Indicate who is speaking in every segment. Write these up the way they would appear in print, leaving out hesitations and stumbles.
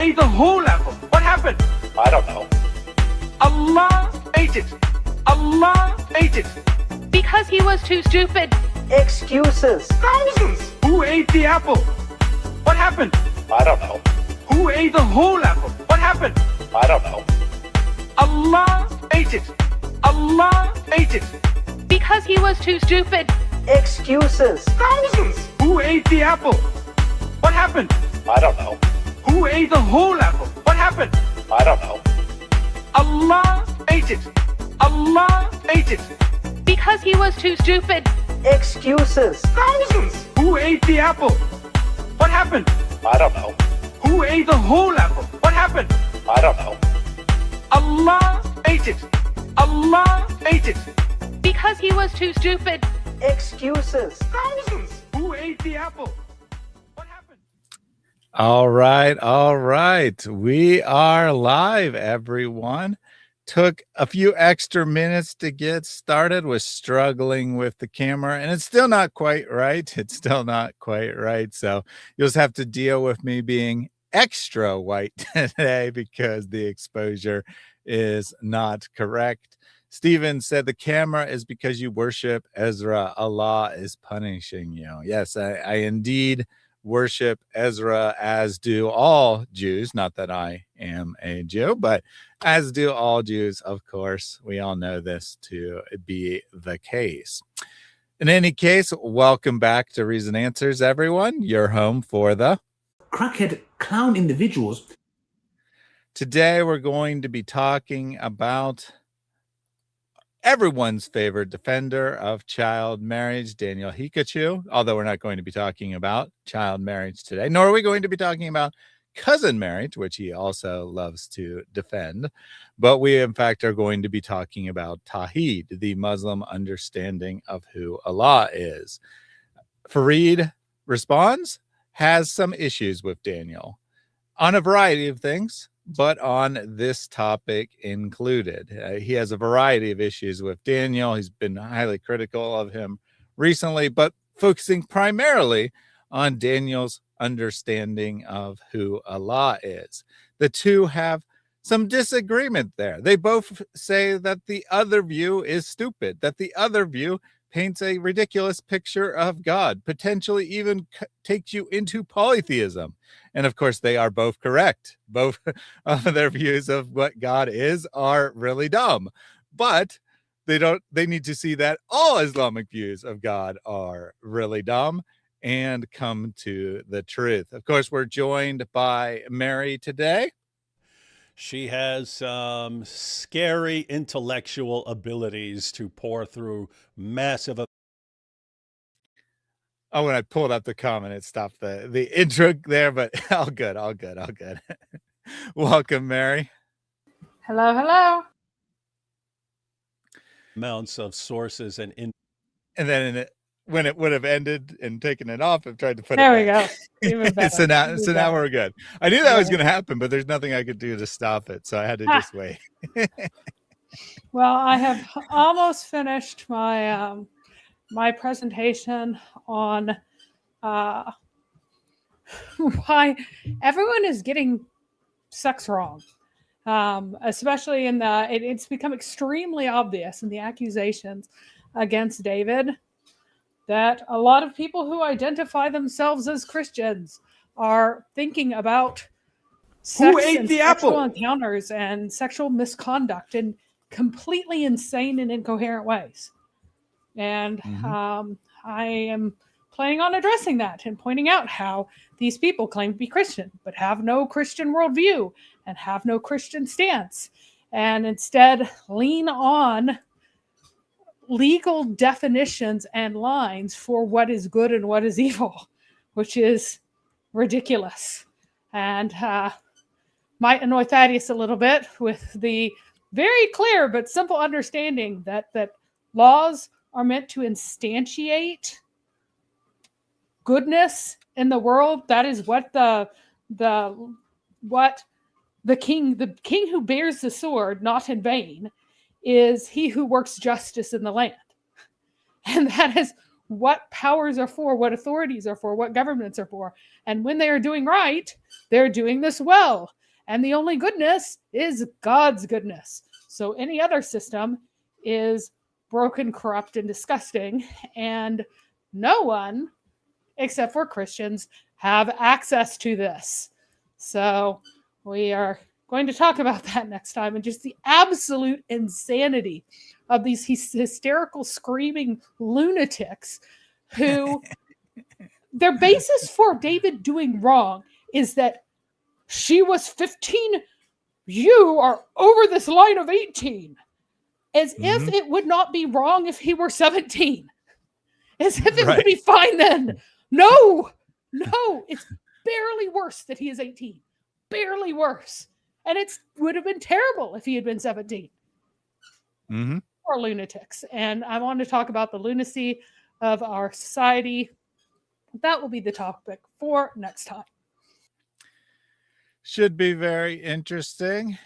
Speaker 1: ate the whole apple. What happened?
Speaker 2: I don't know.
Speaker 1: Allah ate it. Allah ate it.
Speaker 3: Because he was too stupid.
Speaker 4: Excuses.
Speaker 1: Thousands. Who ate the apple? What happened?
Speaker 2: I don't know.
Speaker 1: Who ate the whole apple? What happened?
Speaker 2: I don't know.
Speaker 1: Allah ate it. Allah ate it.
Speaker 3: Because he was too stupid.
Speaker 4: Excuses.
Speaker 1: Thousands. Who ate the apple? What happened?
Speaker 2: I don't know.
Speaker 1: Who ate the whole apple? What happened?
Speaker 2: I don't know.
Speaker 1: Allah ate it. Allah ate it.
Speaker 3: Because he was too stupid.
Speaker 4: Excuses.
Speaker 1: Thousands. Who ate the apple? What happened?
Speaker 2: I don't know.
Speaker 1: Who ate the whole apple? What happened?
Speaker 2: I don't know.
Speaker 1: Allah ate it. Allah ate it.
Speaker 3: Because he was too stupid.
Speaker 4: Excuses.
Speaker 1: Thousands. Who ate the apple? What happened?
Speaker 5: All right. We are live, everyone. Took a few extra minutes to get started. Was struggling with the camera, and it's still not quite right. So you'll just have to deal with me being extra white today because the exposure is not correct. Stephen said the camera is because you worship Ezra. Allah is punishing you. Yes, I indeed worship Ezra, as do all Jews. Not that I am a Jew, but as do all Jews, of course. We all know this to be the case. In any case, welcome back to Reason Answers, everyone. Your home for the
Speaker 6: crackhead clown individuals.
Speaker 5: Today, we're going to be talking about everyone's favorite defender of child marriage, Daniel Haqiqatjou, although we're not going to be talking about child marriage today, nor are we going to be talking about cousin marriage, which he also loves to defend. But we, in fact, are going to be talking about Tawhid, the Muslim understanding of who Allah is. Farid responds, has some issues with Daniel on a variety of things, but on this topic included. He has a variety of issues with Daniel. He's been highly critical of him recently, but focusing primarily on Daniel's understanding of who Allah is. The two have some disagreement there. They both say that the other view is stupid, that the other view paints a ridiculous picture of God, potentially even takes you into polytheism. And of course, they are both correct. Both of their views of what God is are really dumb. But they need to see that all Islamic views of God are really dumb and come to the truth. Of course, we're joined by Mary today.
Speaker 7: She has some scary intellectual abilities to pour through massive.
Speaker 5: Oh, when I pulled up the comment, it stopped the intro there, but all good. Welcome, Mary.
Speaker 8: Hello.
Speaker 7: Amounts of sources and
Speaker 5: then when it would have ended and taken it off, I've tried to put
Speaker 8: there
Speaker 5: it back.
Speaker 8: There we go.
Speaker 5: so now we're good. I knew that was going to happen, but there's nothing I could do to stop it, so I had to just wait.
Speaker 8: Well, I have almost finished my my presentation on why everyone is getting sex wrong, especially in it's become extremely obvious in the accusations against David that a lot of people who identify themselves as Christians are thinking about sex and sexual encounters and sexual misconduct in completely insane and incoherent ways. And I am planning on addressing that and pointing out how these people claim to be Christian, but have no Christian worldview and have no Christian stance, and instead lean on legal definitions and lines for what is good and what is evil, which is ridiculous. And might annoy Thaddeus a little bit with the very clear but simple understanding that laws are meant to instantiate goodness in the world. That is what the king who bears the sword, not in vain, is he who works justice in the land. And that is what powers are for, what authorities are for, what governments are for. And when they are doing right, they're doing this well. And the only goodness is God's goodness. So any other system is broken, corrupt, and disgusting. And no one, except for Christians, have access to this. So we are going to talk about that next time, and just the absolute insanity of these hysterical, screaming lunatics who their basis for David doing wrong is that she was 15, you are over this line of 18. As if it would not be wrong if he were 17. As if it would be fine then. No, it's barely worse that he is 18. Barely worse. And it would have been terrible if he had been 17. Or lunatics. And I want to talk about the lunacy of our society. That will be the topic for next time.
Speaker 5: Should be very interesting.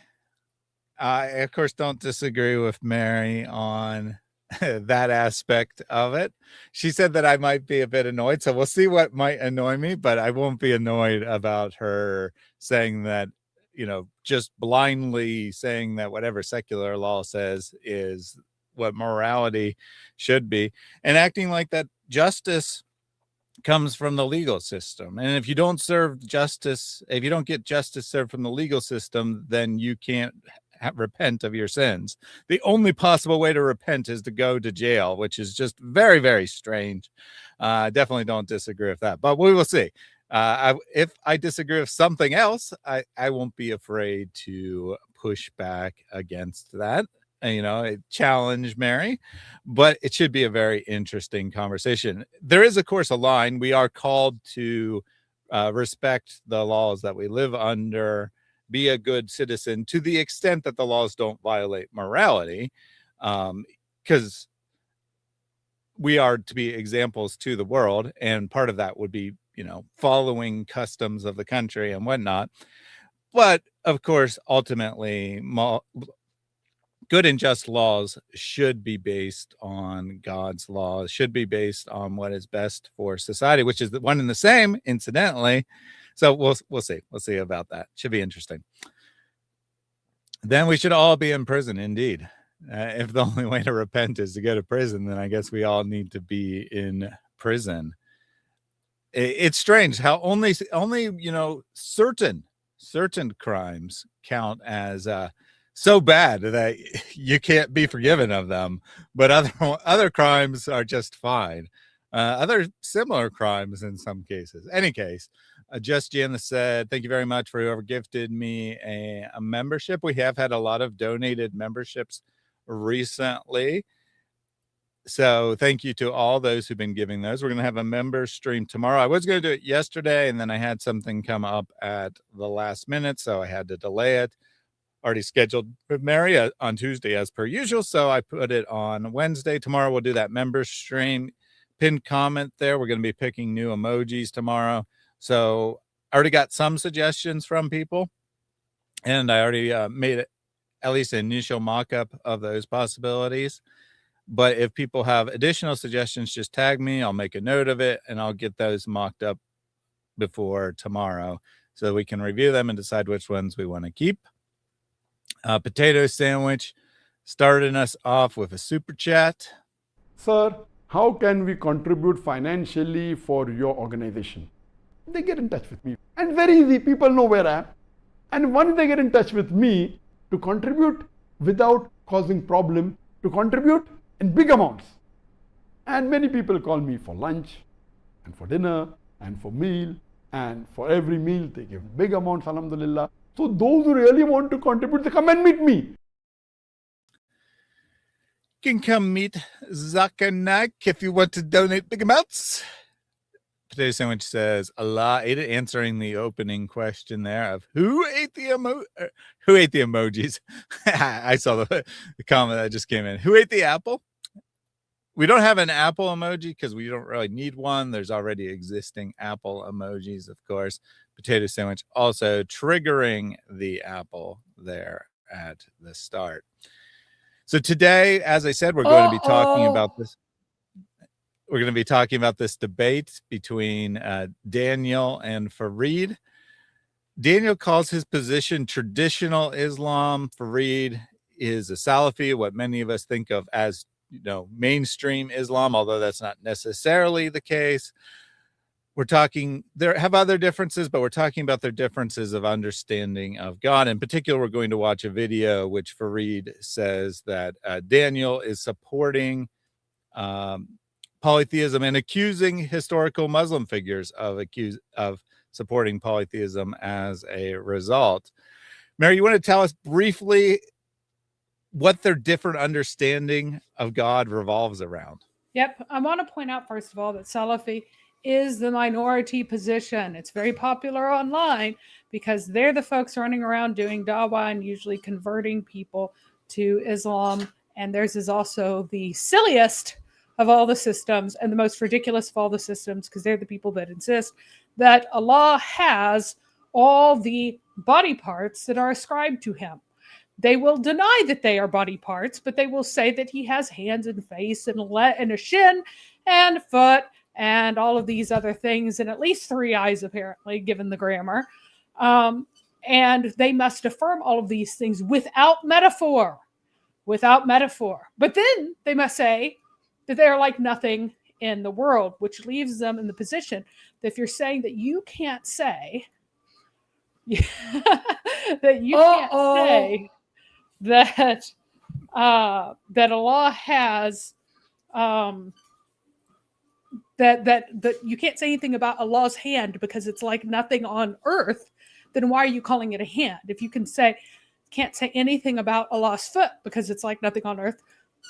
Speaker 5: I, of course, don't disagree with Mary on that aspect of it. She said that I might be a bit annoyed, so we'll see what might annoy me, but I won't be annoyed about her saying that, just blindly saying that whatever secular law says is what morality should be, and acting like that justice comes from the legal system. And if you don't serve justice, if you don't get justice served from the legal system, then you can't repent of your sins. The only possible way to repent is to go to jail, which is just very, very strange. Definitely don't disagree with that, but we will see. If I disagree with something else, I won't be afraid to push back against that. Challenge Mary, but it should be a very interesting conversation. There is, of course, a line. We are called to respect the laws that we live under, be a good citizen to the extent that the laws don't violate morality, because we are to be examples to the world, and part of that would be, following customs of the country and whatnot. But of course, ultimately, good and just laws should be based on God's laws, should be based on what is best for society, which is the one and the same, incidentally. So we'll see. We'll see about that. Should be interesting. Then we should all be in prison, indeed. If the only way to repent is to go to prison, then I guess we all need to be in prison. It's strange how only certain crimes count as so bad that you can't be forgiven of them, but other crimes are just fine. Other similar crimes in some cases. Any case, Just Jan said, thank you very much for whoever gifted me a membership. We have had a lot of donated memberships recently. So thank you to all those who've been giving those. We're going to have a member stream tomorrow. I was going to do it yesterday, and then I had something come up at the last minute, so I had to delay it. Already scheduled with Mary on Tuesday as per usual, so I put it on Wednesday. Tomorrow we'll do that member stream. Pinned comment there. We're going to be picking new emojis tomorrow. So I already got some suggestions from people, and I already made at least an initial mock-up of those possibilities. But if people have additional suggestions, just tag me. I'll make a note of it, and I'll get those mocked up before tomorrow so we can review them and decide which ones we want to keep. Potato Sandwich starting us off with a super chat.
Speaker 9: Sir, how can we contribute financially for your organization? They get in touch with me. And very easy, people know where I am. And once they get in touch with me to contribute without causing problem, to contribute in big amounts. And many people call me for lunch and for dinner and for meal, and for every meal they give big amounts, alhamdulillah. So those who really want to contribute, they come and meet me.
Speaker 5: You can come meet Zakanak if you want to donate big amounts. Potato Sandwich says, Allah ate it, answering the opening question there of who ate the emojis. I saw the comment that just came in. Who ate the apple? We don't have an apple emoji because we don't really need one. There's already existing apple emojis, of course. Potato Sandwich also triggering the apple there at the start. So today, as I said, we're going to be talking about this. We're going to be talking about this debate between Daniel and Farid. Daniel calls his position traditional Islam. Farid is a Salafi, what many of us think of as, mainstream Islam, although that's not necessarily the case. We're talking, there have other differences, but we're talking about their differences of understanding of God. In particular, we're going to watch a video which Farid says that Daniel is supporting polytheism and accusing historical Muslim figures of supporting polytheism as a result. Mary, you want to tell us briefly what their different understanding of God revolves around?
Speaker 8: Yep. I want to point out, first of all, that Salafi is the minority position. It's very popular online because they're the folks running around doing Dawah and usually converting people to Islam. And theirs is also the silliest of all the systems and the most ridiculous of all the systems, because they're the people that insist that Allah has all the body parts that are ascribed to him. They will deny that they are body parts, but they will say that he has hands and face and a shin and foot and all of these other things, and at least 3 eyes, apparently, given the grammar. And they must affirm all of these things without metaphor. Without metaphor. But then they must say that they're like nothing in the world, which leaves them in the position that if you're saying that you can't say that you can't say that that Allah has that you can't say anything about Allah's hand because it's like nothing on earth, then why are you calling it a hand? If you can't say anything about Allah's foot because it's like nothing on earth,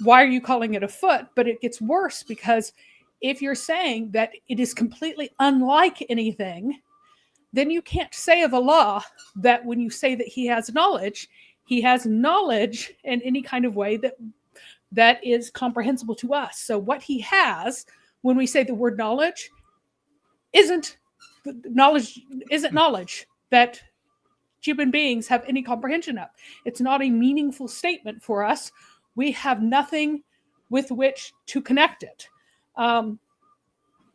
Speaker 8: why are you calling it a foot? But it gets worse, because if you're saying that it is completely unlike anything, then you can't say of Allah that when you say that he has knowledge in any kind of way that is comprehensible to us. So what he has, when we say the word knowledge isn't knowledge that human beings have any comprehension of. It's not a meaningful statement for us. We have nothing with which to connect it.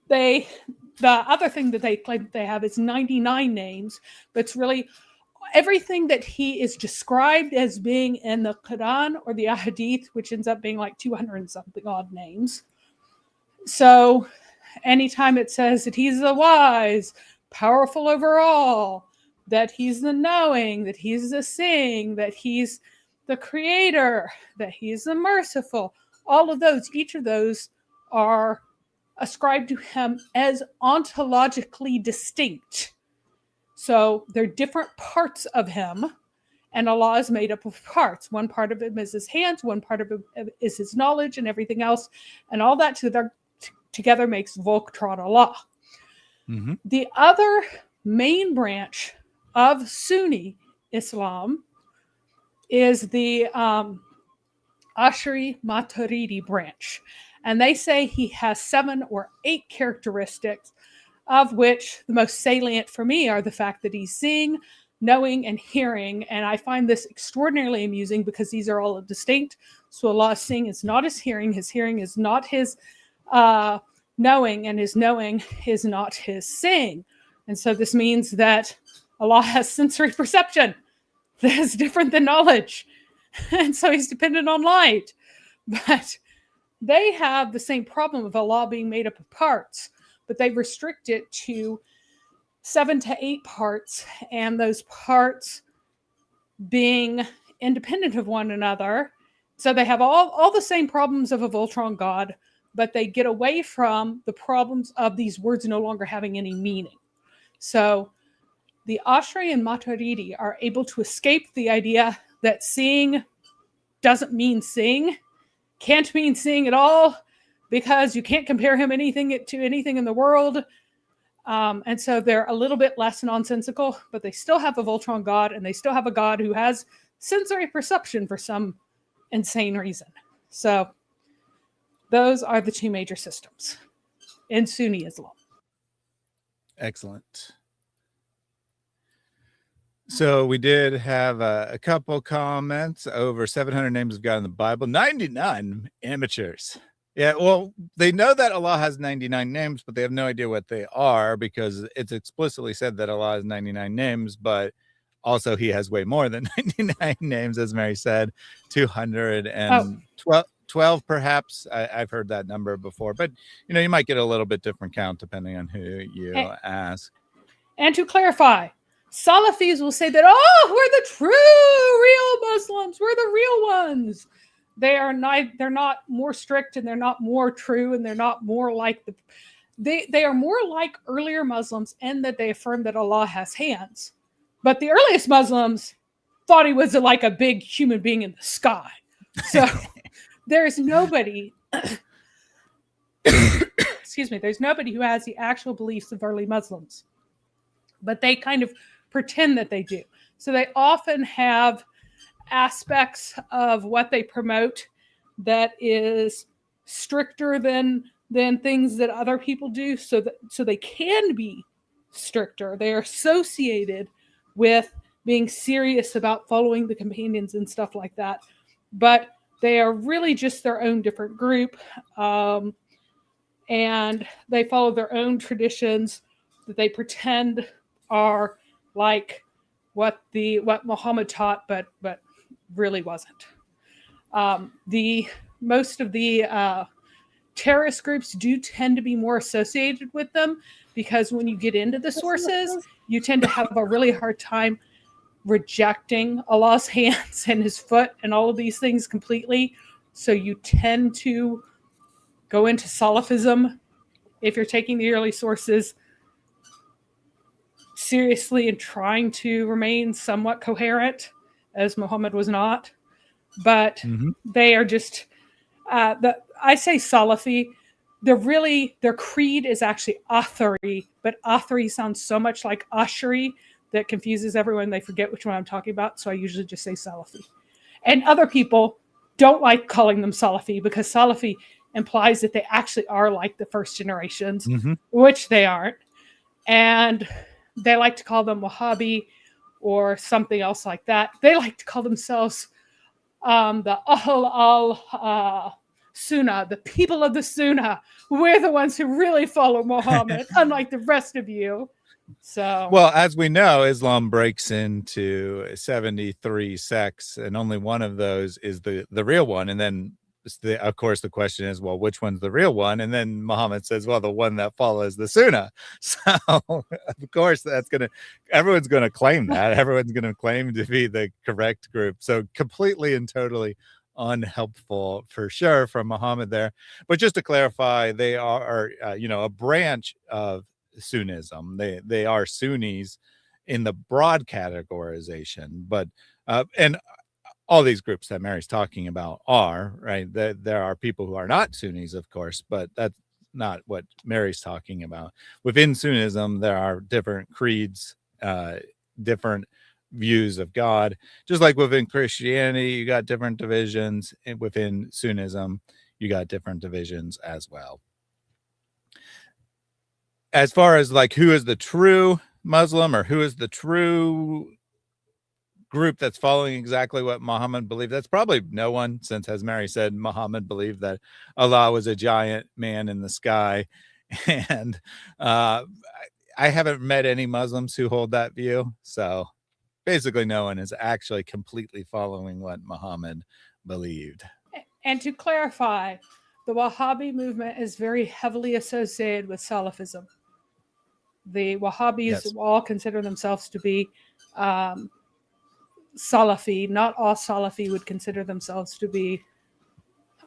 Speaker 8: The other thing that they claim they have is 99 names, but it's really everything that he is described as being in the Quran or the Hadith, which ends up being like 200 and something odd names. So anytime it says that he's the wise, powerful over all, that he's the knowing, that he's the seeing, that he's the creator, that he's the merciful, all of those, each of those are ascribed to him as ontologically distinct. So they're different parts of him, and Allah is made up of parts. One part of him is his hands, one part of him is his knowledge, and everything else, and all that together makes Voltron Allah. Mm-hmm. The other main branch of Sunni Islam is the Ash'ari Maturidi branch. And they say he has 7 or 8 characteristics, of which the most salient for me are the fact that he's seeing, knowing, and hearing. And I find this extraordinarily amusing because these are all distinct. So Allah's seeing is not his hearing is not his knowing, and his knowing is not his seeing. And so this means that Allah has sensory perception that is different than knowledge. And so he's dependent on light. But they have the same problem of Allah being made up of parts, but they restrict it to 7 to 8 parts, and those parts being independent of one another. So they have all the same problems of a Voltron God, but they get away from the problems of these words no longer having any meaning. So the Ash'ari and Maturidi are able to escape the idea that seeing doesn't mean seeing, can't mean seeing at all, because you can't compare him to anything in the world. And so they're a little bit less nonsensical, but they still have a Voltron God, and they still have a God who has sensory perception for some insane reason. So those are the 2 major systems in Sunni Islam.
Speaker 5: Excellent. So we did have a couple comments. Over 700 names of God in the Bible. 99 amateurs. Yeah, well, they know that Allah has 99 names, but they have no idea what they are because it's explicitly said that Allah has 99 names, but also he has way more than 99 names, as Mary said, 212 perhaps. I've heard that number before, but you might get a little bit different count depending on who you ask.
Speaker 8: And to clarify, Salafis will say that, oh, we're the true real Muslims. We're the real ones. They're not more strict, and they're not more true, and they're not more like they are more like earlier Muslims in that they affirm that Allah has hands. But the earliest Muslims thought he was like a big human being in the sky. So there's nobody, excuse me, there's nobody who has the actual beliefs of early Muslims. But they kind of pretend that they do. So they often have aspects of what they promote that is stricter than things that other people do, so they can be stricter. They are associated with being serious about following the companions and stuff like that, but they are really just their own different group, and they follow their own traditions that they pretend are like what Muhammad taught, but really wasn't. Most of the terrorist groups do tend to be more associated with them, because when you get into the sources, you tend to have a really hard time rejecting Allah's hands and his foot and all of these things completely. So you tend to go into Salafism if you're taking the early sources seriously and trying to remain somewhat coherent, as Muhammad was not. But they are just, I say Salafi, their creed is actually Athari, but Athari sounds so much like Ashari that confuses everyone. They forget which one I'm talking about, so I usually just say Salafi. And other people don't like calling them Salafi because Salafi implies that they actually are like the first generations, which they aren't. And they like to call them Wahhabi or something else like that. They like to call themselves the Ahl al-Sunnah, the people of the Sunnah. We're the ones who really follow Muhammad, unlike the rest of you. So,
Speaker 5: well, as we know, Islam breaks into 73 sects, and only one of those is the real one. And then, of course, the question is, well, which one's the real one? And then Muhammad says, well, the one that follows the Sunnah. So, of course, everyone's going to claim that. Everyone's going to claim to be the correct group. So completely and totally unhelpful for sure from Muhammad there. But just to clarify, they are, a branch of Sunnism. They are Sunnis in the broad categorization, but and all these groups that Mary's talking about are, right? There are people who are not Sunnis, of course, but that's not what Mary's talking about. Within Sunnism, there are different creeds, different views of God. Just like within Christianity, you got different divisions, and within Sunnism, you got different divisions as well. As far as like who is the true Muslim or who is the true group that's following exactly what Muhammad believed, that's probably no one, since, as Mary said, Muhammad believed that Allah was a giant man in the sky. And I haven't met any Muslims who hold that view. So basically no one is actually completely following what Muhammad believed.
Speaker 8: And to clarify, the Wahhabi movement is very heavily associated with Salafism. The Wahhabis all consider themselves to be Salafi. Not all Salafi would consider themselves to be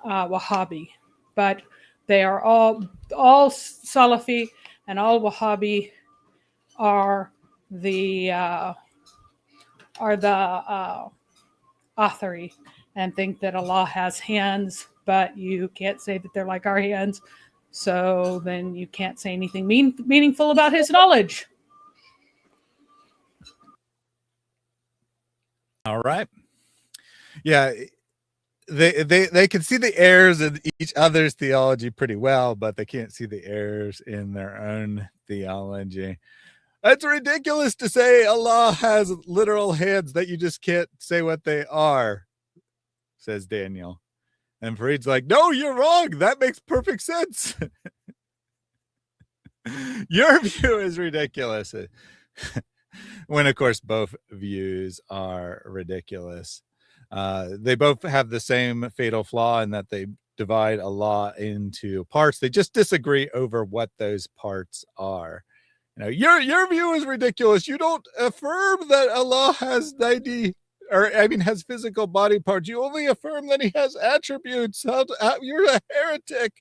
Speaker 8: Wahhabi, but they are all Salafi, and all Wahhabi are the Athari, and think that Allah has hands, but you can't say that they're like our hands. So then you can't say anything meaningful about his knowledge.
Speaker 5: All right. Yeah. They can see the errors in each other's theology pretty well, but they can't see the errors in their own theology. It's ridiculous to say Allah has literal hands that you just can't say what they are, says Daniel. And Farid's like, no, you're wrong. That makes perfect sense. Your view is ridiculous. When, of course, both views are ridiculous. They both have the same fatal flaw in that they divide Allah into parts. They just disagree over what those parts are. You know, your view is ridiculous. You don't affirm that Allah has 90, or I mean, has physical body parts. You only affirm that he has attributes. You're a heretic.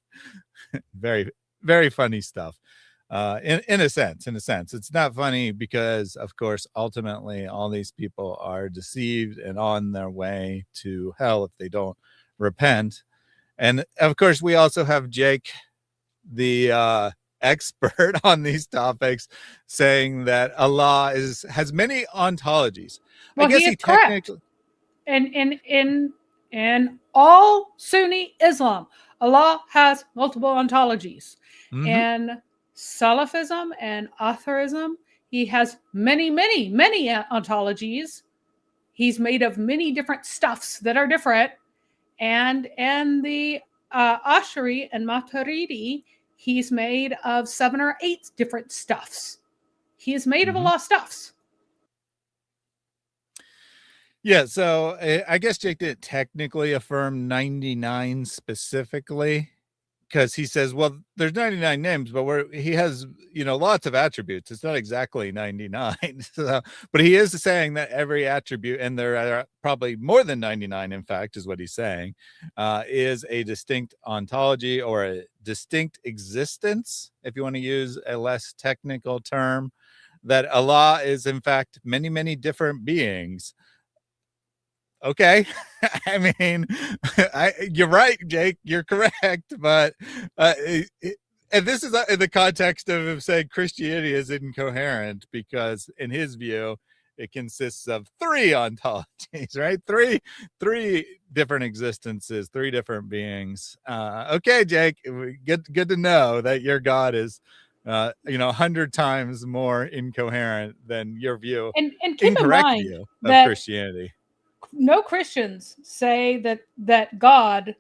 Speaker 5: Very, very funny stuff. In a sense, it's not funny because, of course, ultimately all these people are deceived and on their way to hell if they don't repent. And of course, we also have Jake, the expert on these topics, saying that Allah has many ontologies.
Speaker 8: Well,
Speaker 5: I guess
Speaker 8: he is correct. In all Sunni Islam, Allah has multiple ontologies.
Speaker 5: Mhm.
Speaker 8: And Salafism and Authorism, he has many ontologies. He's made of many different stuffs that are different. And the Ash'ari and Maturidi, he's made of 7 or 8 different stuffs. He is made of a lot of stuffs.
Speaker 5: Yeah, so I guess Jake didn't technically affirm 99 specifically, because he says, well, there's 99 names, but he has, lots of attributes. It's not exactly 99. So, but he is saying that every attribute, and there are probably more than 99, in fact, is what he's saying, is a distinct ontology or a distinct existence, if you want to use a less technical term, that Allah is, in fact, many different beings. Okay. I mean, you're right, Jake, you're correct. But, and this is in the context of him saying Christianity is incoherent because in his view, it consists of 3 ontologies, right? Three different existences, 3 different beings. Okay, Jake, good to know that your God is, 100 times more incoherent than your view,
Speaker 8: and keep in mind
Speaker 5: view of
Speaker 8: that
Speaker 5: Christianity.
Speaker 8: No Christians say that God,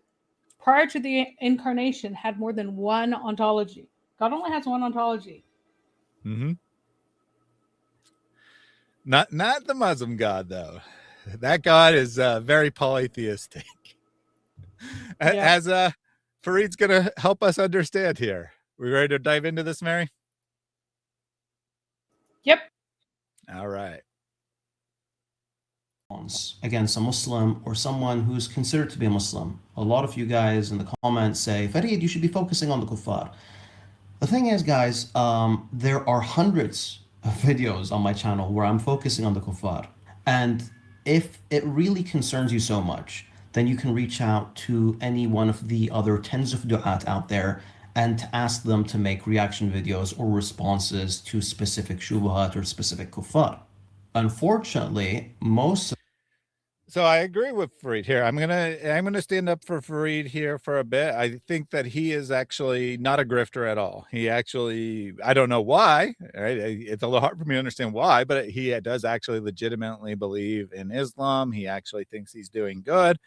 Speaker 8: prior to the incarnation, had more than one ontology. God only has one ontology.
Speaker 5: Mm-hmm. Not the Muslim God, though. That God is very polytheistic.
Speaker 8: Yeah.
Speaker 5: As Farid's going to help us understand here. We ready to dive into this, Mary?
Speaker 8: Yep.
Speaker 5: All right.
Speaker 10: Against a Muslim or someone who's considered to be a Muslim. A lot of you guys in the comments say, Farid, you should be focusing on the kuffar. The thing is, guys, there are hundreds of videos on my channel where I'm focusing on the kuffar. And if it really concerns you so much, then you can reach out to any one of the other tens of du'at out there and ask them to make reaction videos or responses to specific shubuhat or specific kuffar. Unfortunately,
Speaker 5: So I agree with Farid here. I'm gonna stand up for Farid here for a bit. I think that he is actually not a grifter at all. He actually, I don't know why, right? It's a little hard for me to understand why, but he does actually legitimately believe in Islam. He actually thinks he's doing good.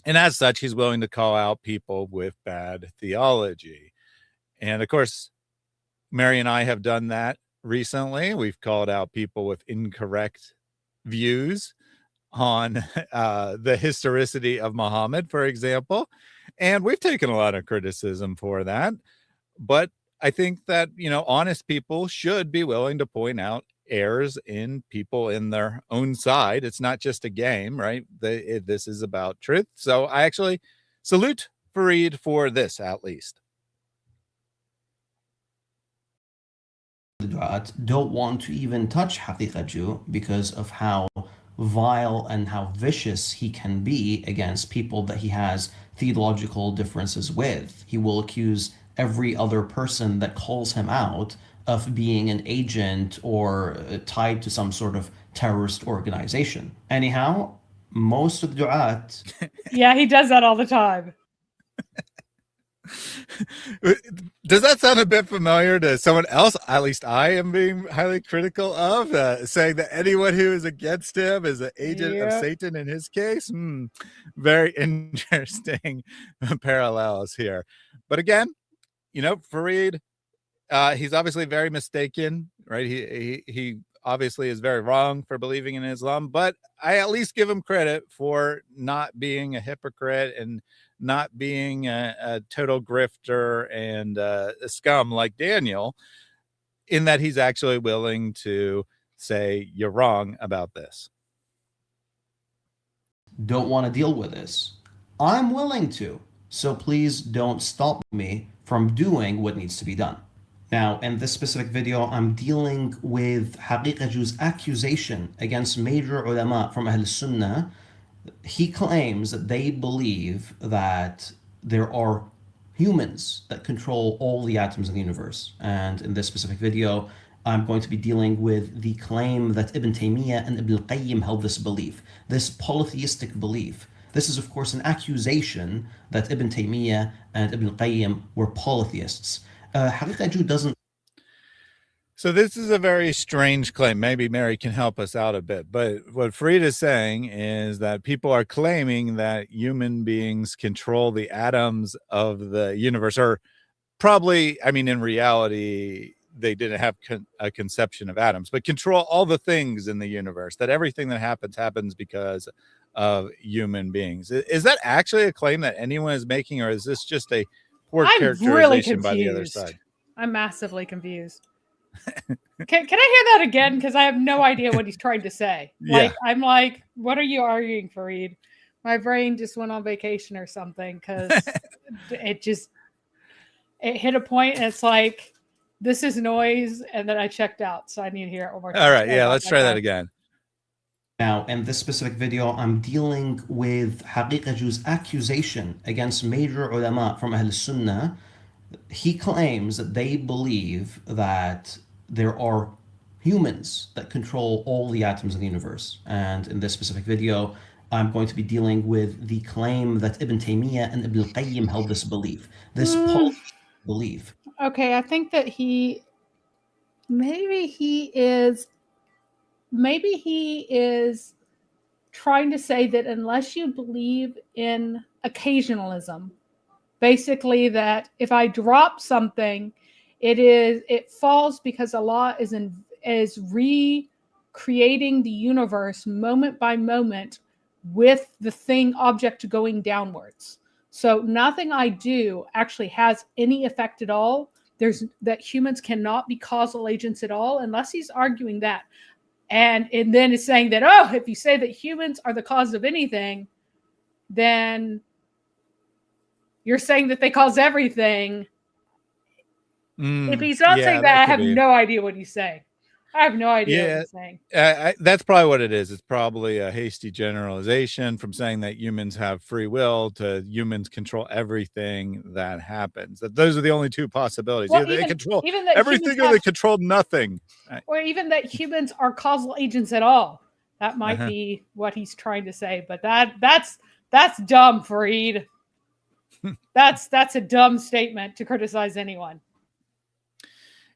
Speaker 5: And as such, he's willing to call out people with bad theology. And of course, Mary and I have done that recently. We've called out people with incorrect views on the historicity of Muhammad, for example. And we've taken a lot of criticism for that. But I think that, honest people should be willing to point out errors in people in their own side. It's not just a game, right? This is about truth. So I actually salute Farid for this, at least.
Speaker 10: Don't want to even touch Haqiqatjou because of how vile and how vicious he can be against people that he has theological differences with. He will accuse every other person that calls him out of being an agent or tied to some sort of terrorist organization. Anyhow, most of the du'at...
Speaker 8: Yeah, he does that all the time.
Speaker 5: Does that sound a bit familiar to someone else? At least I am being highly critical of, saying that anyone who is against him is an agent of Satan in his case. Very interesting parallels here. But again, Farid, he's obviously very mistaken, right? He obviously is very wrong for believing in Islam, but I at least give him credit for not being a hypocrite and not being a total grifter and a scum like Daniel, in that he's actually willing to say you're wrong about this.
Speaker 10: Don't want to deal with this. I'm willing to, so please don't stop me from doing what needs to be done. Now, in this specific video, I'm dealing with Haqiqatjou's accusation against major ulama from Ahl Sunnah. He claims that they believe that there are humans that control all the atoms in the universe. And in this specific video, I'm going to be dealing with the claim that Ibn Taymiyyah and Ibn al-Qayyim held this belief, this polytheistic belief. This is, of course, an accusation that Ibn Taymiyyah and Ibn al-Qayyim were polytheists. Haqiqatjou doesn't.
Speaker 5: So this is a very strange claim. Maybe Mary can help us out a bit. But what Farid is saying is that people are claiming that human beings control the atoms of the universe, or probably, I mean, in reality, they didn't have a conception of atoms, but control all the things in the universe, that everything that happens because of human beings. Is that actually a claim that anyone is making, or is this just a poor characterization by the other side?
Speaker 8: I'm massively confused. Can I hear that again? Because I have no idea what he's trying to say. I'm like, what are you arguing, Farid? My brain just went on vacation or something, because it hit a point and it's like, this is noise, and then I checked out, so I need to hear it one more time.
Speaker 5: All right, yeah, let's try that again.
Speaker 10: Now, in this specific video, I'm dealing with Haqiqatjou's accusation against major ulama from Ahl Sunnah. He claims that they believe that there are humans that control all the atoms in the universe. And in this specific video, I'm going to be dealing with the claim that Ibn Taymiyyah and Ibn al-Qayyim held this belief, this belief.
Speaker 8: Okay, I think that maybe he is trying to say that unless you believe in occasionalism, basically that if I drop something, it falls because Allah is recreating the universe moment by moment with the object going downwards. So nothing I do actually has any effect at all. That humans cannot be causal agents at all, unless he's arguing that. And then is saying that, if you say that humans are the cause of anything, then you're saying that they cause everything. If he's not saying that, I have no idea what he's saying. I have no idea what he's saying.
Speaker 5: That's probably what it is. It's probably a hasty generalization from saying that humans have free will to humans control everything that happens. That those are the only two possibilities.
Speaker 8: Well,
Speaker 5: they control everything, or they control nothing.
Speaker 8: Or even that humans are causal agents at all. That might be what he's trying to say. But that's dumb, Farid. That's a dumb statement to criticize anyone.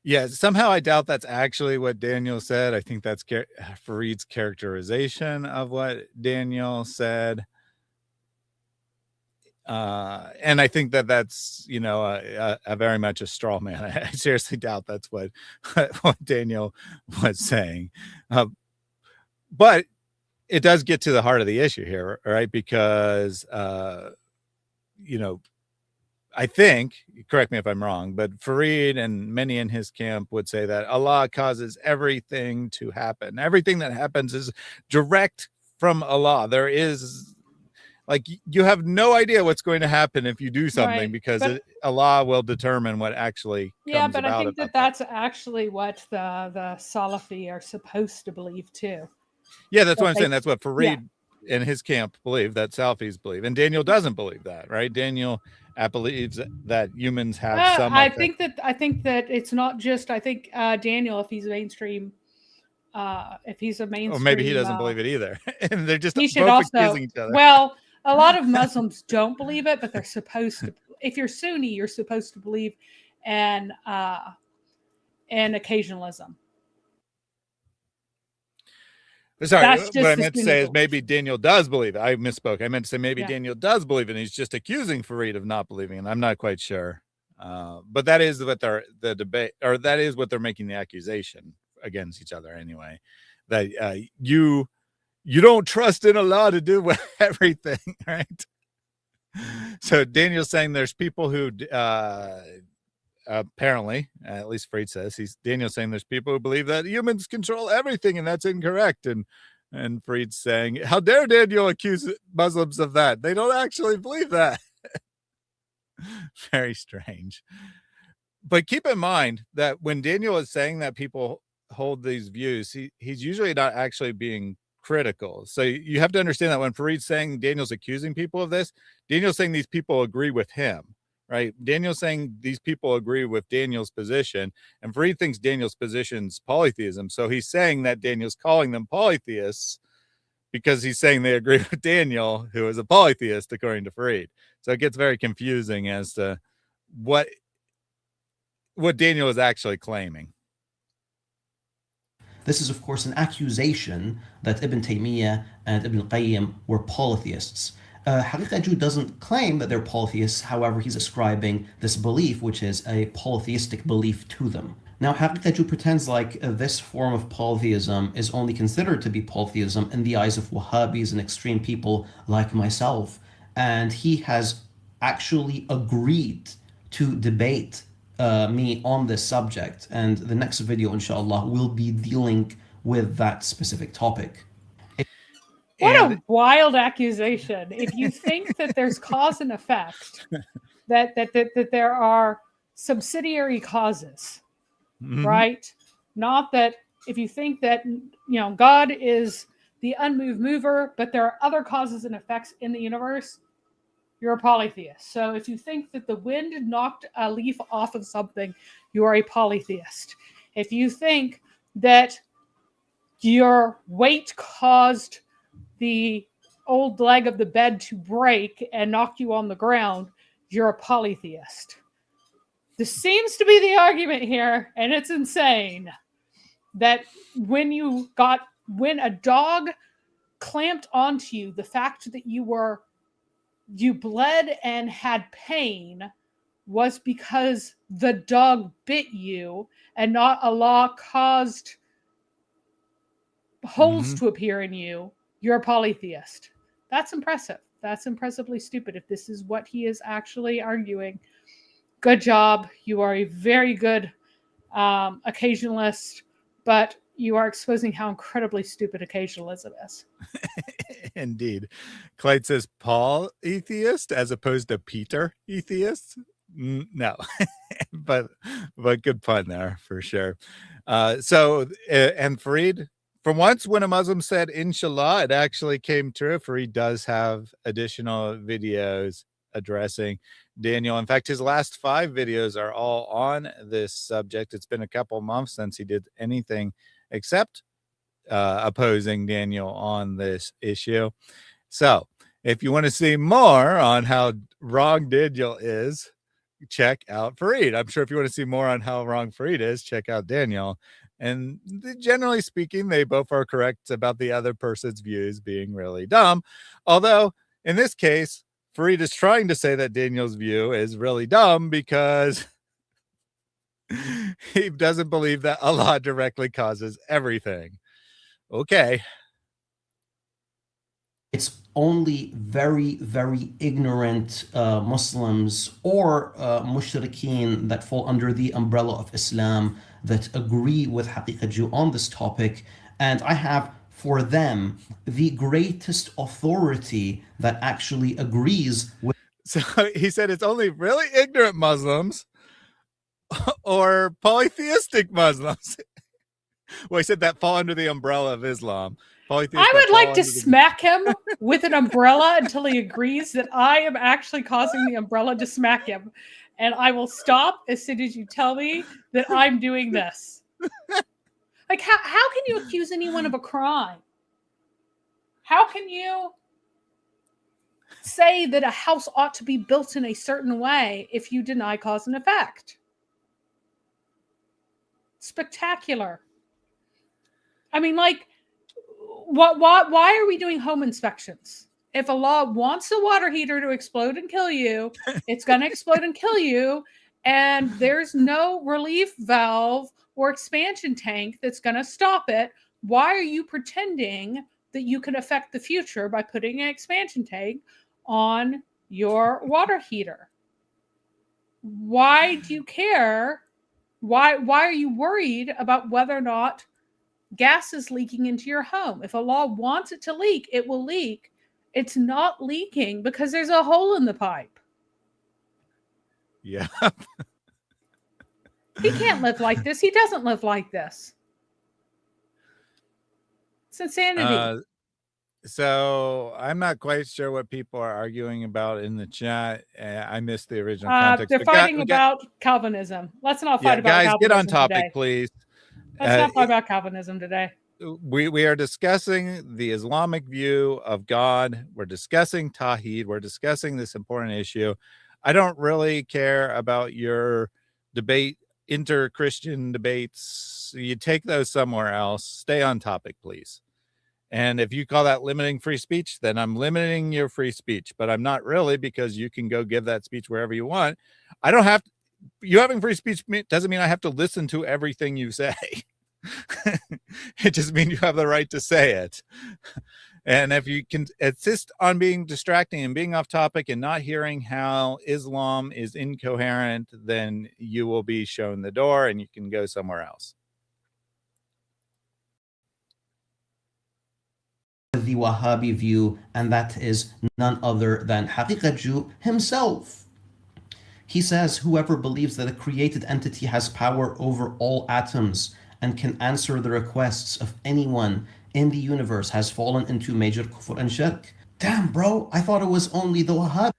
Speaker 5: Yeah, somehow I doubt that's actually what Daniel said. I think that's Farid's characterization of what Daniel said. And I think that's, a very much a straw man. I seriously doubt that's what Daniel was saying. But it does get to the heart of the issue here, right? Because, I think, correct me if I'm wrong, but Farid and many in his camp would say that Allah causes everything to happen. Everything that happens is direct from Allah. There is, you have no idea what's going to happen if you do something, because Allah will determine what actually comes about.
Speaker 8: I think that's actually what the Salafi are supposed to believe too.
Speaker 5: Yeah, that's what I'm saying. That's what Farid in his camp believe, that Salafis believe. And Daniel doesn't believe that, right? Daniel believes that humans have some.
Speaker 8: I think that it's not just. I think Daniel, if he's mainstream, if he's a mainstream,
Speaker 5: or maybe he doesn't believe it either, and they're just
Speaker 8: he should
Speaker 5: both
Speaker 8: also.
Speaker 5: accusing each other.
Speaker 8: Well, a lot of Muslims don't believe it, but they're supposed to. if you're Sunni, you're supposed to believe in occasionalism.
Speaker 5: Sorry,
Speaker 8: That's
Speaker 5: what
Speaker 8: just
Speaker 5: I
Speaker 8: the
Speaker 5: meant to
Speaker 8: Sunni
Speaker 5: say is
Speaker 8: belief.
Speaker 5: maybe Daniel does believe it. I misspoke. I meant to say maybe
Speaker 8: Yeah.
Speaker 5: Daniel does believe it, and he's just accusing Farid of not believing, and I'm not quite sure. But that is what they're the debate, or that is what they're making the accusation against each other anyway. That you don't trust in Allah to do everything, right? So Daniel's saying there's people who apparently, at least Farid says, Daniel's saying there's people who believe that humans control everything, and that's incorrect. And Farid's saying, how dare Daniel accuse Muslims of that? They don't actually believe that. Very strange. But keep in mind that when Daniel is saying that people hold these views, he's usually not actually being critical. So you have to understand that when Farid's saying Daniel's accusing people of this, Daniel's saying these people agree with him, right? Daniel's saying these people agree with Daniel's position, and Farid thinks Daniel's position's polytheism. So he's saying that Daniel's calling them polytheists because he's saying they agree with Daniel, who is a polytheist, according to Farid. So it gets very confusing as to what Daniel is actually claiming.
Speaker 10: This is, of course, an accusation that Ibn Taymiyyah and Ibn Qayyim were polytheists. Haqiqatjou doesn't claim that they're polytheists. However, he's ascribing this belief, which is a polytheistic belief, to them. Now, Haqiqatjou pretends like this form of polytheism is only considered to be polytheism in the eyes of Wahhabis and extreme people like myself. And he has actually agreed to debate me on this subject, and the next video, inshallah, will be dealing with that specific topic.
Speaker 8: What a wild accusation! If you think that there's cause and effect, that there are subsidiary causes, right? Not that if you think that God is the unmoved mover, but there are other causes and effects in the universe, you're a polytheist. So if you think that the wind knocked a leaf off of something, you are a polytheist. If you think that your weight caused the old leg of the bed to break and knock you on the ground, you're a polytheist. This seems to be the argument here, and it's insane, that when a dog clamped onto you, the fact that you bled and had pain was because the dog bit you and not Allah caused holes to appear in you. You're a polytheist. That's impressive. That's impressively stupid. If this is what he is actually arguing, good job. You are a very good occasionalist, but you are exposing how incredibly stupid occasionalism is.
Speaker 5: Indeed. Clyde says Paul atheist as opposed to Peter atheist. No, but good pun there for sure. And Farid, for once when a Muslim said inshallah, it actually came true. Farid does have additional videos addressing Daniel. In fact, his last 5 videos are all on this subject. It's been a couple months since he did anything except opposing Daniel on this issue. So if you want to see more on how wrong Daniel is, check out Farid. I'm sure if you want to see more on how wrong Farid is, check out Daniel. And generally speaking, they both are correct about the other person's views being really dumb. Although in this case, Farid is trying to say that Daniel's view is really dumb because he doesn't believe that Allah directly causes everything. Okay.
Speaker 10: It's only very, very ignorant Muslims or mushrikeen that fall under the umbrella of Islam that agree with Haqiqatjou on this topic. And I have for them the greatest authority that actually agrees with.
Speaker 5: So he said it's only really ignorant Muslims or polytheistic Muslims. Well, he said that fall under the umbrella of Islam.
Speaker 8: I would like to smack him with an umbrella until he agrees that I am actually causing the umbrella to smack him. And I will stop as soon as you tell me that I'm doing this. Like, how can you accuse anyone of a crime? How can you say that a house ought to be built in a certain way if you deny cause and effect. Spectacular. I mean, like, why are we doing home inspections? If Allah wants a water heater to explode and kill you, it's going to explode and kill you. And there's no relief valve or expansion tank that's going to stop it. Why are you pretending that you can affect the future by putting an expansion tank on your water heater? Why do you care? Why are you worried about whether or not gas is leaking into your home? If Allah wants it to leak, it will leak. It's not leaking because there's a hole in the pipe.
Speaker 5: Yeah.
Speaker 8: He can't live like this. He doesn't live like this. It's insanity.
Speaker 5: So I'm not quite sure what people are arguing about in the chat. I missed the original context.
Speaker 8: They're fighting about Calvinism. Let's not fight about
Speaker 5: guys,
Speaker 8: Calvinism.
Speaker 5: Get on topic,
Speaker 8: today.
Speaker 5: please.
Speaker 8: Let's not fight about Calvinism today.
Speaker 5: We are discussing the Islamic view of God. We're discussing Tawhid. We're discussing this important issue. I don't really care about your debate, inter-Christian debates. You take those somewhere else. Stay on topic, please. And if you call that limiting free speech, then I'm limiting your free speech, but I'm not really, because you can go give that speech wherever you want. I don't have to, you having free speech doesn't mean I have to listen to everything you say. It just means you have the right to say it. And if you can insist on being distracting and being off topic and not hearing how Islam is incoherent, then you will be shown the door and you can go somewhere else.
Speaker 10: The Wahhabi view, and that is none other than Haqiqatjou himself. He says whoever believes that a created entity has power over all atoms and can answer the requests of anyone in the universe has fallen into major kufr and shirk. Damn, bro, I thought it was only the Wahhabi.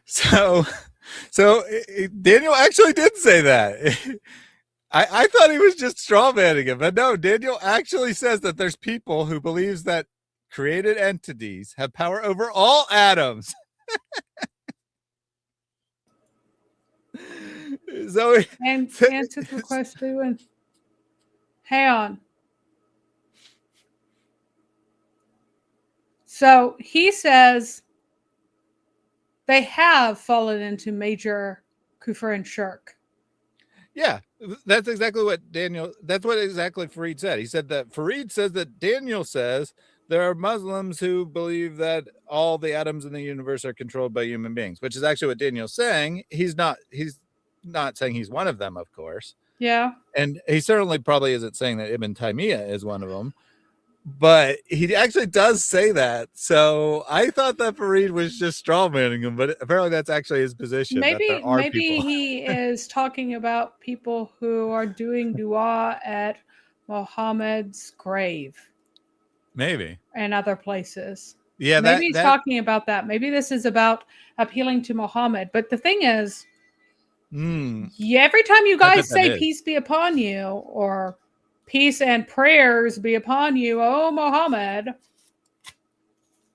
Speaker 5: So Daniel actually did say that. I thought he was just strawmanning him, but no, Daniel actually says that there's people who believes that created entities have power over all atoms. So
Speaker 8: and answer the question. Hang on. So he says they have fallen into major kufr and shirk.
Speaker 5: Yeah, that's exactly what exactly Farid said. He said that Farid says that Daniel says there are Muslims who believe that all the atoms in the universe are controlled by human beings, which is actually what Daniel's saying. He's not saying he's one of them, of course.
Speaker 8: Yeah.
Speaker 5: And he certainly probably isn't saying that Ibn Taymiyyah is one of them. But he actually does say that. So I thought that Farid was just strawmanning him, but apparently that's actually his position.
Speaker 8: Maybe he is talking about people who are doing dua at Muhammad's grave.
Speaker 5: Maybe.
Speaker 8: And other places.
Speaker 5: Yeah,
Speaker 8: maybe he's talking about that. Maybe this is about appealing to Muhammad. But the thing is, every time you guys say peace be upon you, or peace and prayers be upon you, O Muhammad,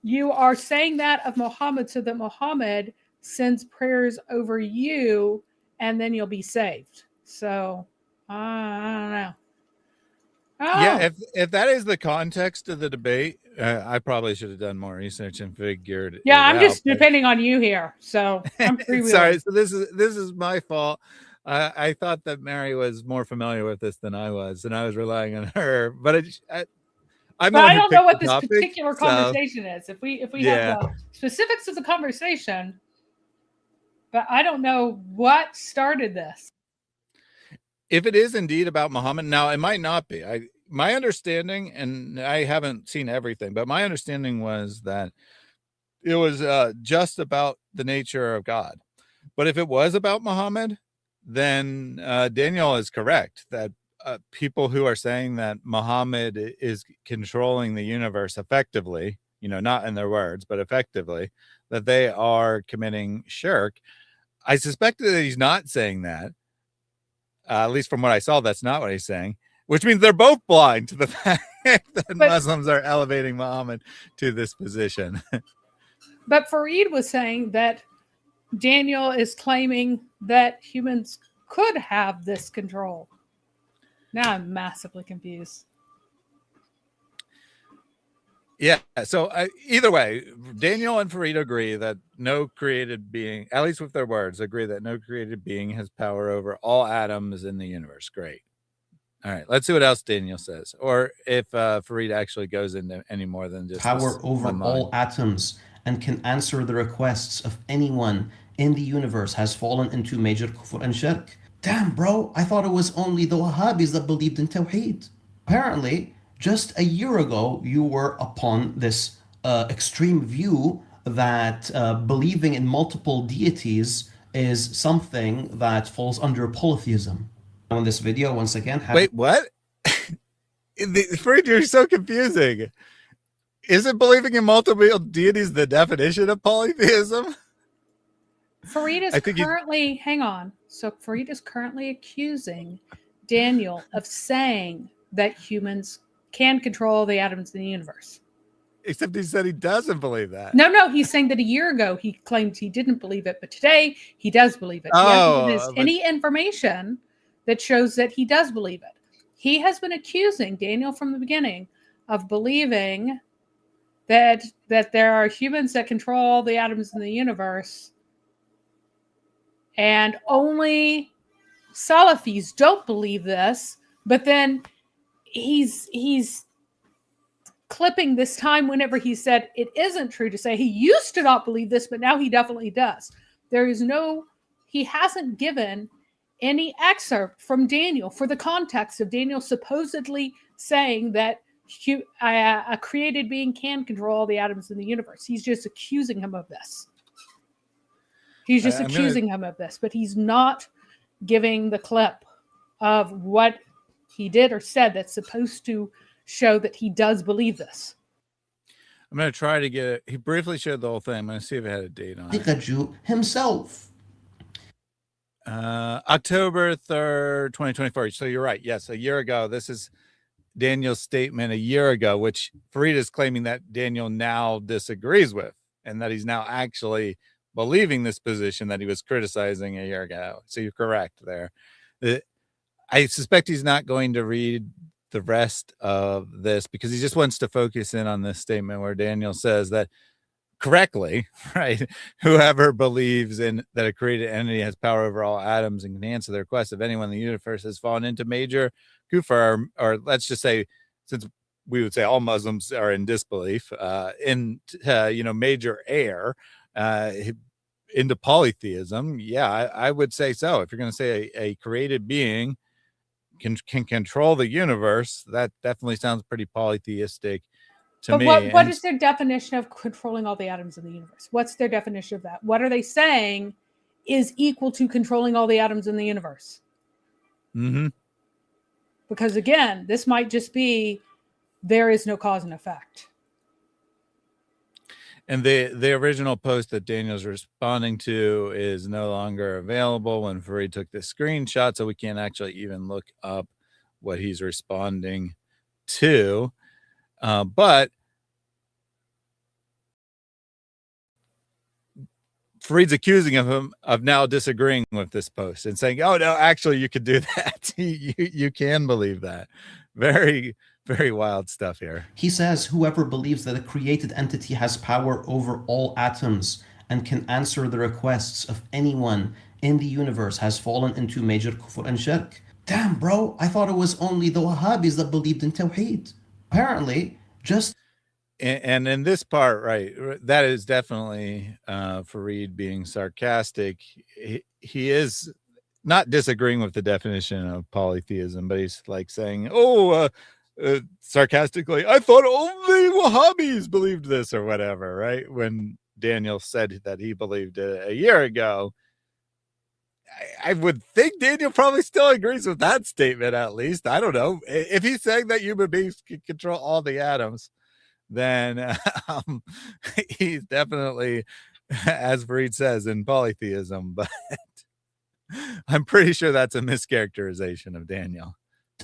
Speaker 8: you are saying that of Muhammad so that Muhammad sends prayers over you and then you'll be saved. So, I don't know.
Speaker 5: Yeah, if that is the context of the debate, I probably should have done more research and figured.
Speaker 8: Yeah, I'm just depending on you here. So I'm freewheeling.
Speaker 5: Sorry. So this is my fault. I thought that Mary was more familiar with this than I was, and I was relying on her. But I
Speaker 8: don't know what this particular conversation is. If we have the specifics of the conversation, but I don't know what started this.
Speaker 5: If it is indeed about Muhammad, now it might not be. My understanding, and I haven't seen everything, but my understanding was that it was just about the nature of God. But if it was about Muhammad, then Daniel is correct that people who are saying that Muhammad is controlling the universe effectively, not in their words, but effectively, that they are committing shirk. I suspect that he's not saying that. At least from what I saw, that's not what he's saying. which means they're both blind to the fact that
Speaker 8: But-
Speaker 5: Muslims are elevating Muhammad to this position.
Speaker 8: But Farid was saying that Daniel is claiming that humans could have this control. Now I'm massively confused.
Speaker 5: Yeah. So either way, Daniel and Farid agree that no created being, at least with their words, agree that no created being has power over all atoms in the universe. Great. All right. Let's see what else Daniel says, or if Farid actually goes into any more than just
Speaker 10: power
Speaker 5: this
Speaker 10: over
Speaker 5: one
Speaker 10: all
Speaker 5: line.
Speaker 10: atoms and can answer the requests of anyone in the universe has fallen into major kufr and shirk. Damn, bro, I thought it was only the Wahhabis that believed in Tawhid. Apparently, just a year ago, you were upon this extreme view that believing in multiple deities is something that falls under polytheism. On this video, once again,
Speaker 5: Wait, what? Farid, you're so confusing. Isn't believing in multiple deities the definition of polytheism?
Speaker 8: Farid is
Speaker 5: I think
Speaker 8: currently, hang on. So Farid is currently accusing Daniel of saying that humans can control the atoms in the universe.
Speaker 5: Except he said he doesn't believe that.
Speaker 8: No, he's saying that a year ago he claimed he didn't believe it, but today he does believe it. He hasn't given us any information that shows that he does believe it. He has been accusing Daniel from the beginning of believing that there are humans that control the atoms in the universe, and only Salafis don't believe this. But then he's clipping this time whenever he said it isn't true to say he used to not believe this, but now he definitely does. He hasn't given any excerpt from Daniel for the context of Daniel supposedly saying that a created being can control all the atoms in the universe. He's just accusing him of this. He's just accusing him of this, but he's not giving the clip of what he did or said that's supposed to show that he does believe this.
Speaker 5: I'm going to try to get it. He briefly showed the whole thing. I'm going to see if it had a date on it.
Speaker 10: Haqiqatjou himself.
Speaker 5: October 3rd, 2024. So you're right. Yes, a year ago. This is Daniel's statement a year ago, which Farid is claiming that Daniel now disagrees with, and that he's now actually believing this position that he was criticizing a year ago. So you're correct there. I suspect he's not going to read the rest of this because he just wants to focus in on this statement where Daniel says that correctly, right? Whoever believes in that a created entity has power over all atoms and can answer the request of anyone in the universe has fallen into major kufr, or let's just say, since we would say all Muslims are in disbelief, major error, into polytheism. Yeah, I would say so. If you're going to say a created being can control the universe, that definitely sounds pretty polytheistic to me.
Speaker 8: But what is their definition of controlling all the atoms in the universe? What's their definition of that? What are they saying is equal to controlling all the atoms in the universe?
Speaker 5: Mm-hmm.
Speaker 8: Because again, this might just be there is no cause and effect.
Speaker 5: And the original post that Daniel's responding to is no longer available when Farid took the screenshot, so we can't actually even look up what he's responding to. But Farid's accusing him of now disagreeing with this post and saying, oh, no, actually, you could do that. you can believe that. Very, very wild stuff here.
Speaker 10: He says whoever believes that a created entity has power over all atoms and can answer the requests of anyone in the universe has fallen into major kufr and shirk. Damn, bro, I thought it was only the Wahhabis that believed in Tawhid. Apparently, just...
Speaker 5: And in this part, right, that is definitely Farid being sarcastic. He is not disagreeing with the definition of polytheism, but he's like saying, sarcastically, I thought only Wahhabis believed this or whatever, right? When Daniel said that he believed it a year ago, I would think Daniel probably still agrees with that statement, at least. I don't know. If he's saying that human beings can control all the atoms, then he's definitely, as Farid says, in polytheism, but I'm pretty sure that's a mischaracterization of Daniel.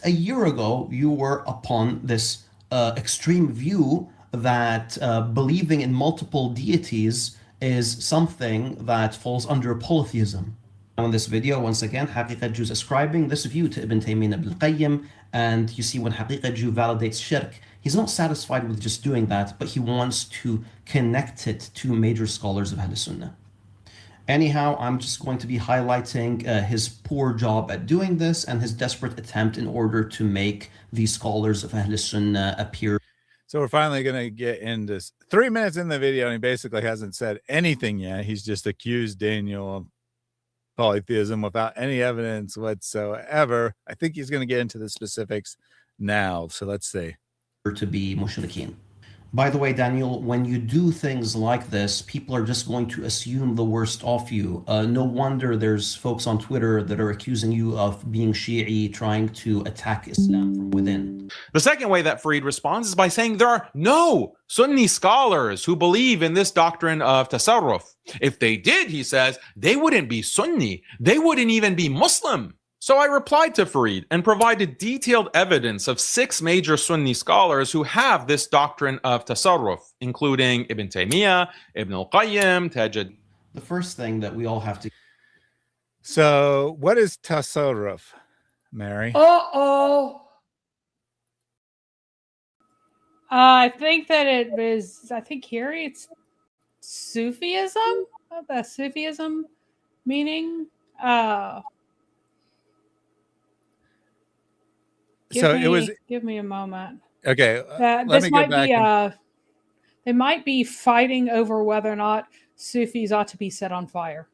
Speaker 10: a year ago, you were upon this extreme view that believing in multiple deities is something that falls under polytheism. Now in this video, once again, Haqiqatjou is ascribing this view to Ibn Taymiyyah and Ibn Qayyim, and you see when Haqiqatjou validates shirk, he's not satisfied with just doing that, but he wants to connect it to major scholars of Ahl Sunnah. Anyhow, I'm just going to be highlighting his poor job at doing this and his desperate attempt in order to make these scholars of Ahl Sunnah appear.
Speaker 5: So we're finally going to get into 3 minutes in the video, and he basically hasn't said anything yet. He's just accused Daniel of polytheism without any evidence whatsoever. I think he's going to get into the specifics now. So let's see.
Speaker 10: To be mushrikeen. By the way, Daniel, when you do things like this, people are just going to assume the worst of you. No wonder there's folks on Twitter that are accusing you of being Shi'i, trying to attack Islam from within.
Speaker 11: The second way that Farid responds is by saying there are no Sunni scholars who believe in this doctrine of tasarruf. If they did, he says, they wouldn't be Sunni. They wouldn't even be Muslim. So I replied to Farid and provided detailed evidence of 6 major Sunni scholars who have this doctrine of tasarruf, including Ibn Taymiyyah, Ibn al-Qayyim, Tajid.
Speaker 10: The first thing that we all have to...
Speaker 5: So what is tasarruf, Mary?
Speaker 8: I think that it is, I think here it's Sufism, the Sufism meaning. Give me a moment.
Speaker 5: Okay.
Speaker 8: This might be they might be fighting over whether or not Sufis ought to be set on fire.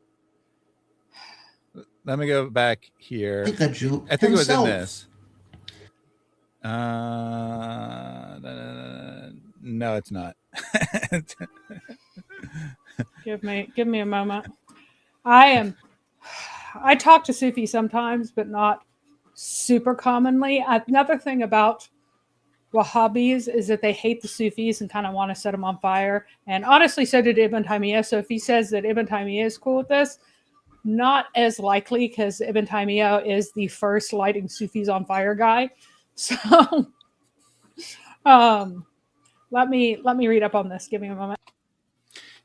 Speaker 5: Let me go back here. I think it was in this. No, it's not.
Speaker 8: Give me a moment. I talk to Sufis sometimes, but not super commonly. Another thing about Wahhabis is that they hate the Sufis and kind of want to set them on fire. And honestly, so did Ibn Taymiyyah. So if he says that Ibn Taymiyyah is cool with this, not as likely, because Ibn Taymiyyah is the first lighting Sufis on fire guy. So let me read up on this. Give me a moment.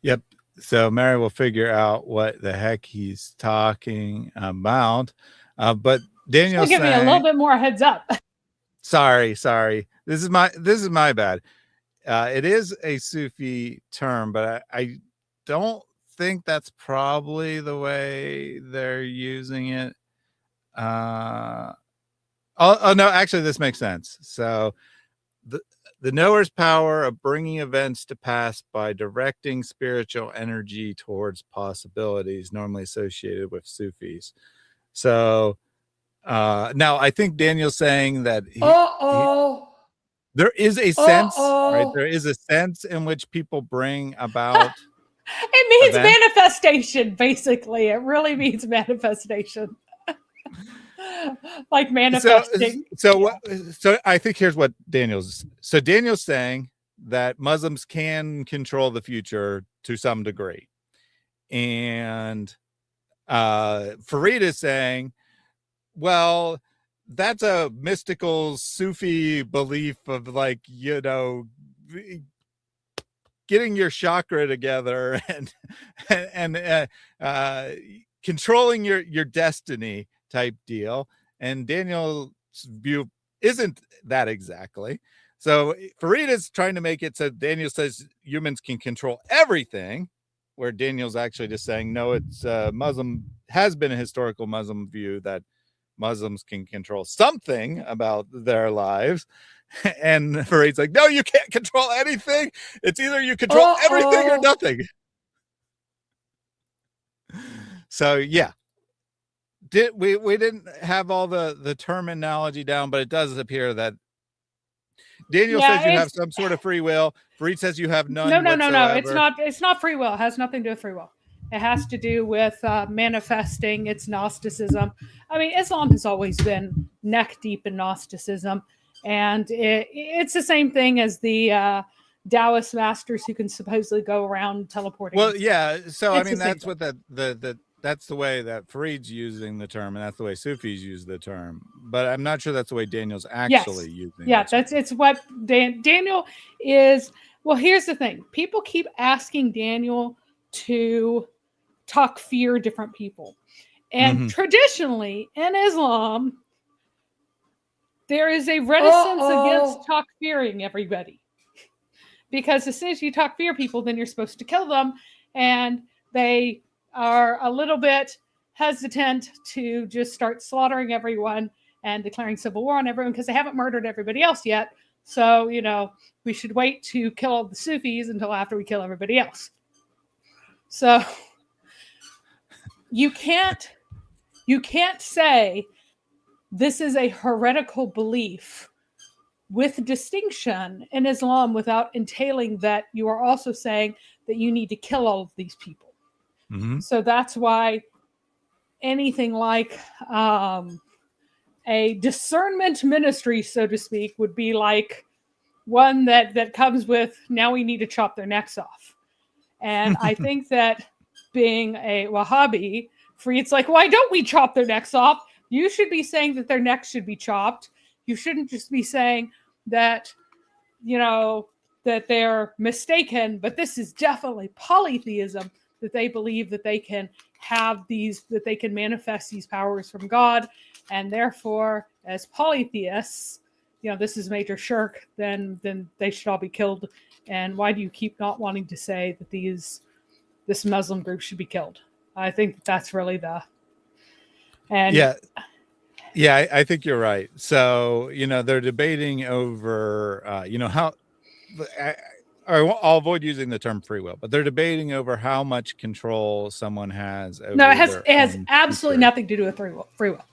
Speaker 5: Yep. So Mary will figure out what the heck he's talking about. But Daniel,
Speaker 8: give me a little bit more heads up.
Speaker 5: Sorry. This is my bad. It is a Sufi term, but I don't think that's probably the way they're using it. Oh no, actually this makes sense. So the knower's power of bringing events to pass by directing spiritual energy towards possibilities, normally associated with Sufis. So now I think Daniel's saying that there is a sense, right? There is a sense in which people bring about.
Speaker 8: It means manifestation, basically. It really means manifestation. Like manifesting.
Speaker 5: So I think here's what Daniel's saying, that Muslims can control the future to some degree. And Farid is saying, well, that's a mystical Sufi belief of, like, you know, getting your chakra together and controlling your destiny type deal. And Daniel's view isn't that exactly. So Farid is trying to make it so Daniel says humans can control everything, where Daniel's actually just saying, no, it's Muslim, has been a historical Muslim view that Muslims can control something about their lives. And Farid's like, no, you can't control anything. It's either you control everything or nothing. So yeah, we didn't have all the terminology down, but it does appear that Daniel says you have some sort of free will. Farid says you have none.
Speaker 8: No. It's not free will. It has nothing to do with free will. It has to do with manifesting. It's Gnosticism. I mean, Islam has always been neck deep in Gnosticism, and it's the same thing as the Taoist masters who can supposedly go around teleporting.
Speaker 5: Well, yeah. So I mean, that's what the that's the way that Farid's using the term, and that's the way Sufis use the term. But I'm not sure that's the way Daniel's actually using.
Speaker 8: Yeah,
Speaker 5: the term.
Speaker 8: it's what Daniel is. Well, here's the thing: people keep asking Daniel to talk fear different people, and traditionally in Islam, there is a reticence against talk fearing everybody, because as soon as you talk fear people, then you're supposed to kill them, and they are a little bit hesitant to just start slaughtering everyone and declaring civil war on everyone because they haven't murdered everybody else yet. So, we should wait to kill all the Sufis until after we kill everybody else. So you can't say this is a heretical belief with distinction in Islam without entailing that you are also saying that you need to kill all of these people. So that's why anything like a discernment ministry, so to speak, would be like one that comes with, now we need to chop their necks off. And I think that being a Wahhabi, it's like, why don't we chop their necks off? You should be saying that their necks should be chopped. You shouldn't just be saying that, that they're mistaken, but this is definitely polytheism, that they believe that they can that they can manifest these powers from God. And therefore, as polytheists, this is major shirk, then they should all be killed. And why do you keep not wanting to say that this Muslim group should be killed? I think that's really
Speaker 5: I think you're right. So, they're debating over, how, I'll avoid using the term free will, but they're debating over how much control someone has. Over
Speaker 8: it has absolutely nothing to do with free will.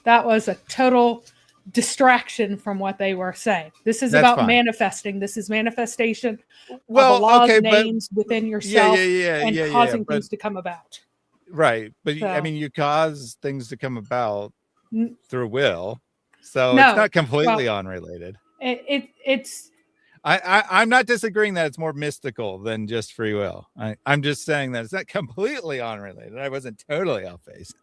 Speaker 8: That was a total distraction from what they were saying. This is about manifesting. This is manifestation of Allah's names within yourself and causing things to come about.
Speaker 5: Right. But you cause things to come about through will. So it's not completely unrelated. I'm not disagreeing that it's more mystical than just free will. I'm just saying that it's not completely unrelated. I wasn't totally off base.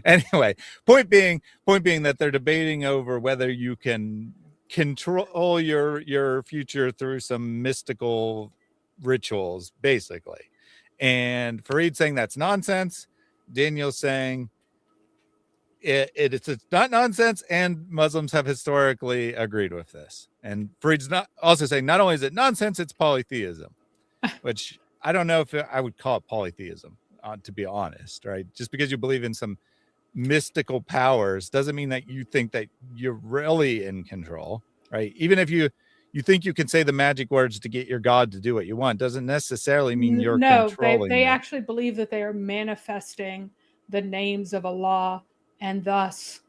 Speaker 5: Anyway, point being that they're debating over whether you can control your future through some mystical rituals, basically. And Farid saying that's nonsense. Daniel's saying it's not nonsense, and Muslims have historically agreed with this. And Farid's not also saying not only is it nonsense, it's polytheism, which I don't know if I would call it polytheism, to be honest, right? Just because you believe in some mystical powers doesn't mean that you think that you're really in control, right? Even if you think you can say the magic words to get your God to do what you want, doesn't necessarily mean you're controlling.
Speaker 8: They actually believe that they are manifesting the names of Allah and thus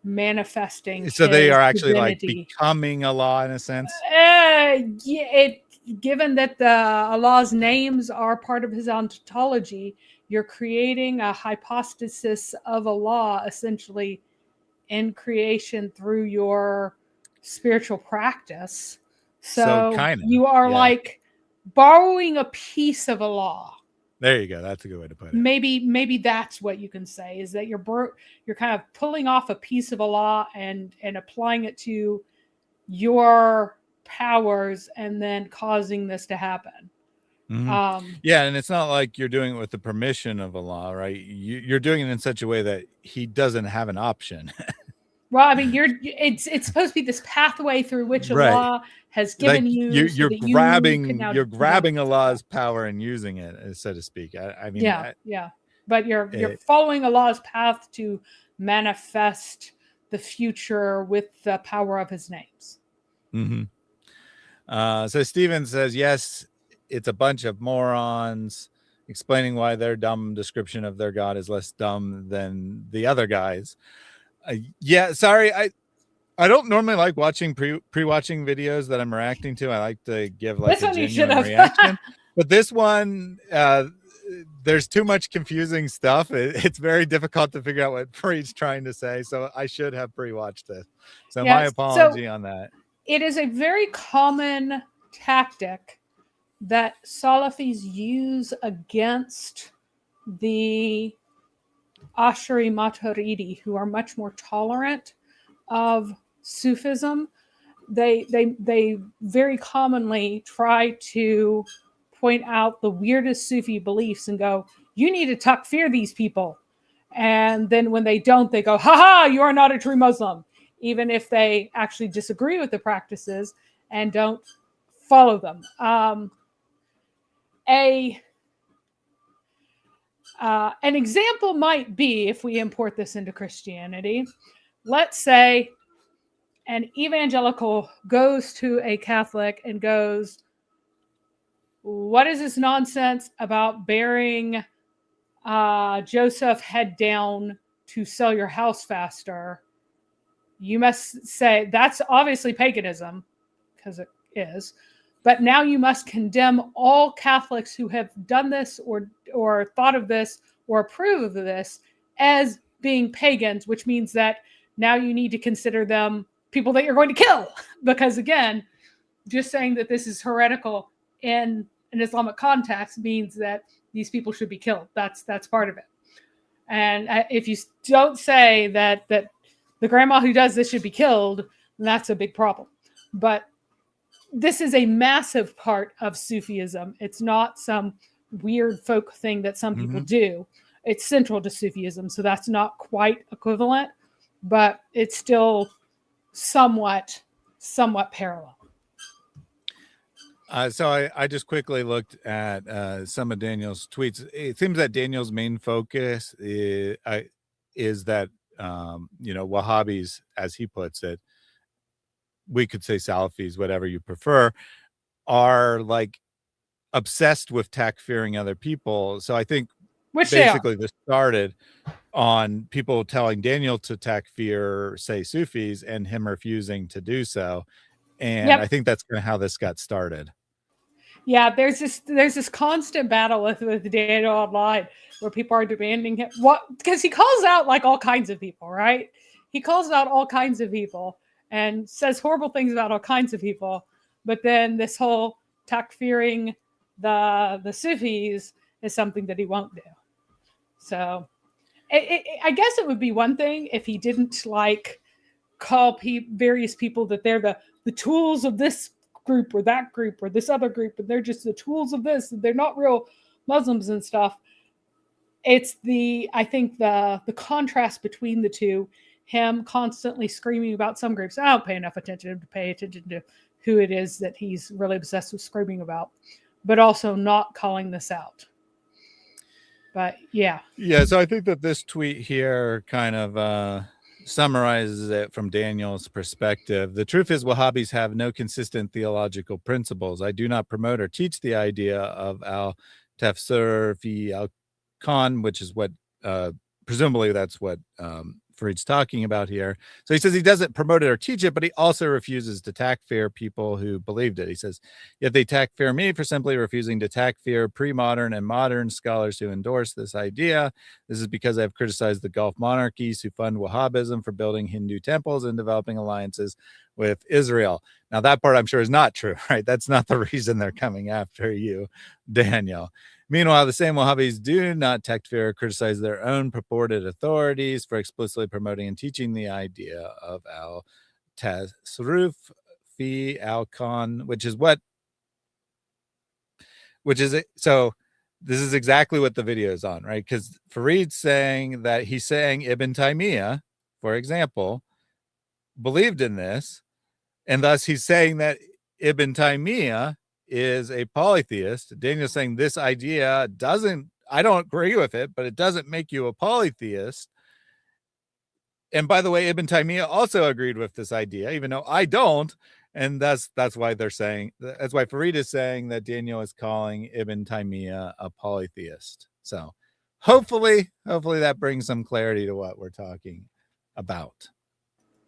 Speaker 8: manifesting. So
Speaker 5: they are actually divinity. Like becoming Allah in a sense.
Speaker 8: Given that Allah's names are part of his ontology, you're creating a hypostasis of Allah essentially in creation through your spiritual practice. So you are like borrowing a piece of Allah.
Speaker 5: There you go. That's a good way to put it.
Speaker 8: Maybe that's what you can say, is that you're kind of pulling off a piece of Allah and applying it to your powers and then causing this to happen.
Speaker 5: And it's not like you're doing it with the permission of Allah, right? You're doing it in such a way that he doesn't have an option.
Speaker 8: Well, I mean, it's supposed to be this pathway through which Allah has given you.
Speaker 5: You're grabbing Allah's power and using it, so to speak. I mean,
Speaker 8: but you're following Allah's path to manifest the future with the power of his names.
Speaker 5: So Stephen says, yes, it's a bunch of morons, explaining why their dumb description of their God is less dumb than the other guys. Sorry, I don't normally like watching pre-watching videos that I'm reacting to. I like to give like a genuine reaction. But this one, there's too much confusing stuff. It's very difficult to figure out what Farid's trying to say. So I should have pre-watched this. So my apology on that.
Speaker 8: It is a very common tactic that Salafis use against the Ash'ari Maturidi, who are much more tolerant of Sufism. They very commonly try to point out the weirdest Sufi beliefs and go, you need to takfir these people. And then when they don't, they go, ha, you are not a true Muslim, even if they actually disagree with the practices and don't follow them. An example might be, if we import this into Christianity, let's say an evangelical goes to a Catholic and goes, what is this nonsense about burying Joseph head down to sell your house faster? You must say that's obviously paganism, because it is. But now you must condemn all Catholics who have done this or thought of this or approve of this as being pagans, which means that now you need to consider them people that you're going to kill. Because again, just saying that this is heretical in an Islamic context means that these people should be killed. That's part of it. And if you don't say that the grandma who does this should be killed, then that's a big problem. But this is a massive part of Sufism. It's not some weird folk thing that some people do. It's central to Sufism, so that's not quite equivalent, but it's still somewhat parallel.
Speaker 5: So I just quickly looked at some of Daniel's tweets. It seems that Daniel's main focus is that Wahhabis, as he puts it, we could say Salafis, whatever you prefer, are like obsessed with takfiring other people. So I think basically this started on people telling Daniel to takfir, say, Sufis, and him refusing to do so. And I think that's kind of how this got started.
Speaker 8: Yeah, there's this constant battle with Daniel online where people are demanding him because he calls out like all kinds of people, right? He calls out all kinds of people and says horrible things about all kinds of people. But then this whole takfiring the Sufis is something that he won't do. So I guess it would be one thing if he didn't like call various people that they're the tools of this group or that group or this other group, and they're just the tools of this, and they're not real Muslims and stuff. It's I think the contrast between the two, him constantly screaming about some groups. I don't pay enough attention to pay attention to who it is that he's really obsessed with screaming about, but also not calling this out. But yeah.
Speaker 5: So I think that this tweet here kind of summarizes it from Daniel's perspective. The truth is, Wahhabis have no consistent theological principles. I do not promote or teach the idea of al-tafsir fi al-Khan, which is what presumably that's what Farid's talking about here. So he says he doesn't promote it or teach it, but he also refuses to takfir people who believed it. He says, yet they takfir me for simply refusing to takfir pre-modern and modern scholars who endorse this idea. This is because I've criticized the Gulf monarchies who fund Wahhabism for building Hindu temples and developing alliances with Israel. Now that part I'm sure is not true, right? That's not the reason they're coming after you, Daniel. Meanwhile, the same Wahhabis do not takfir or criticize their own purported authorities for explicitly promoting and teaching the idea of al-tasrruf fi al-Khan, so this is exactly what the video is on, right? Because Farid's saying that he's saying Ibn Taymiyyah, for example, believed in this, and thus he's saying that Ibn Taymiyyah is a polytheist. Daniel's saying this idea I don't agree with it, but it doesn't make you a polytheist. And by the way, Ibn Taymiyyah also agreed with this idea, even though I don't. And that's why Farid is saying that Daniel is calling Ibn Taymiyyah a polytheist. So hopefully that brings some clarity to what we're talking about.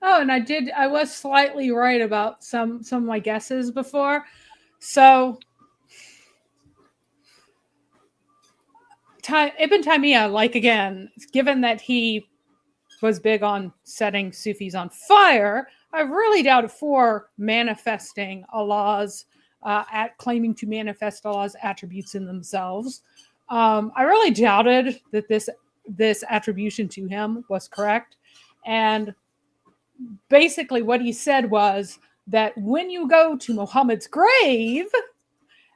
Speaker 8: Oh, and I was slightly right about some of my guesses before. So Ibn Taymiyyah, like again, given that he was big on setting Sufis on fire, I really doubt for manifesting Allah's, claiming to manifest Allah's attributes in themselves. I really doubted that this this attribution to him was correct. And basically what he said was that when you go to Muhammad's grave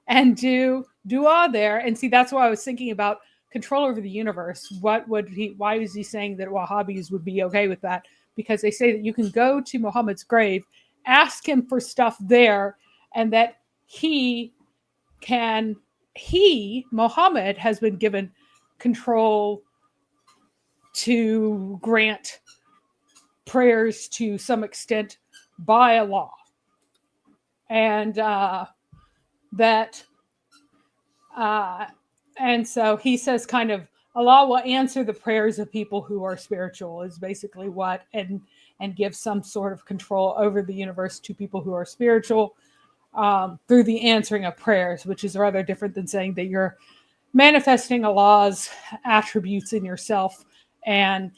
Speaker 8: and do dua there, and see, that's why I was thinking about control over the universe. Why is he saying that Wahhabis would be okay with that? Because they say that you can go to Muhammad's grave, ask him for stuff there, and that Muhammad has been given control to grant prayers to some extent by Allah. And and so he says kind of Allah will answer the prayers of people who are spiritual is basically what, and give some sort of control over the universe to people who are spiritual through the answering of prayers, which is rather different than saying that you're manifesting Allah's attributes in yourself and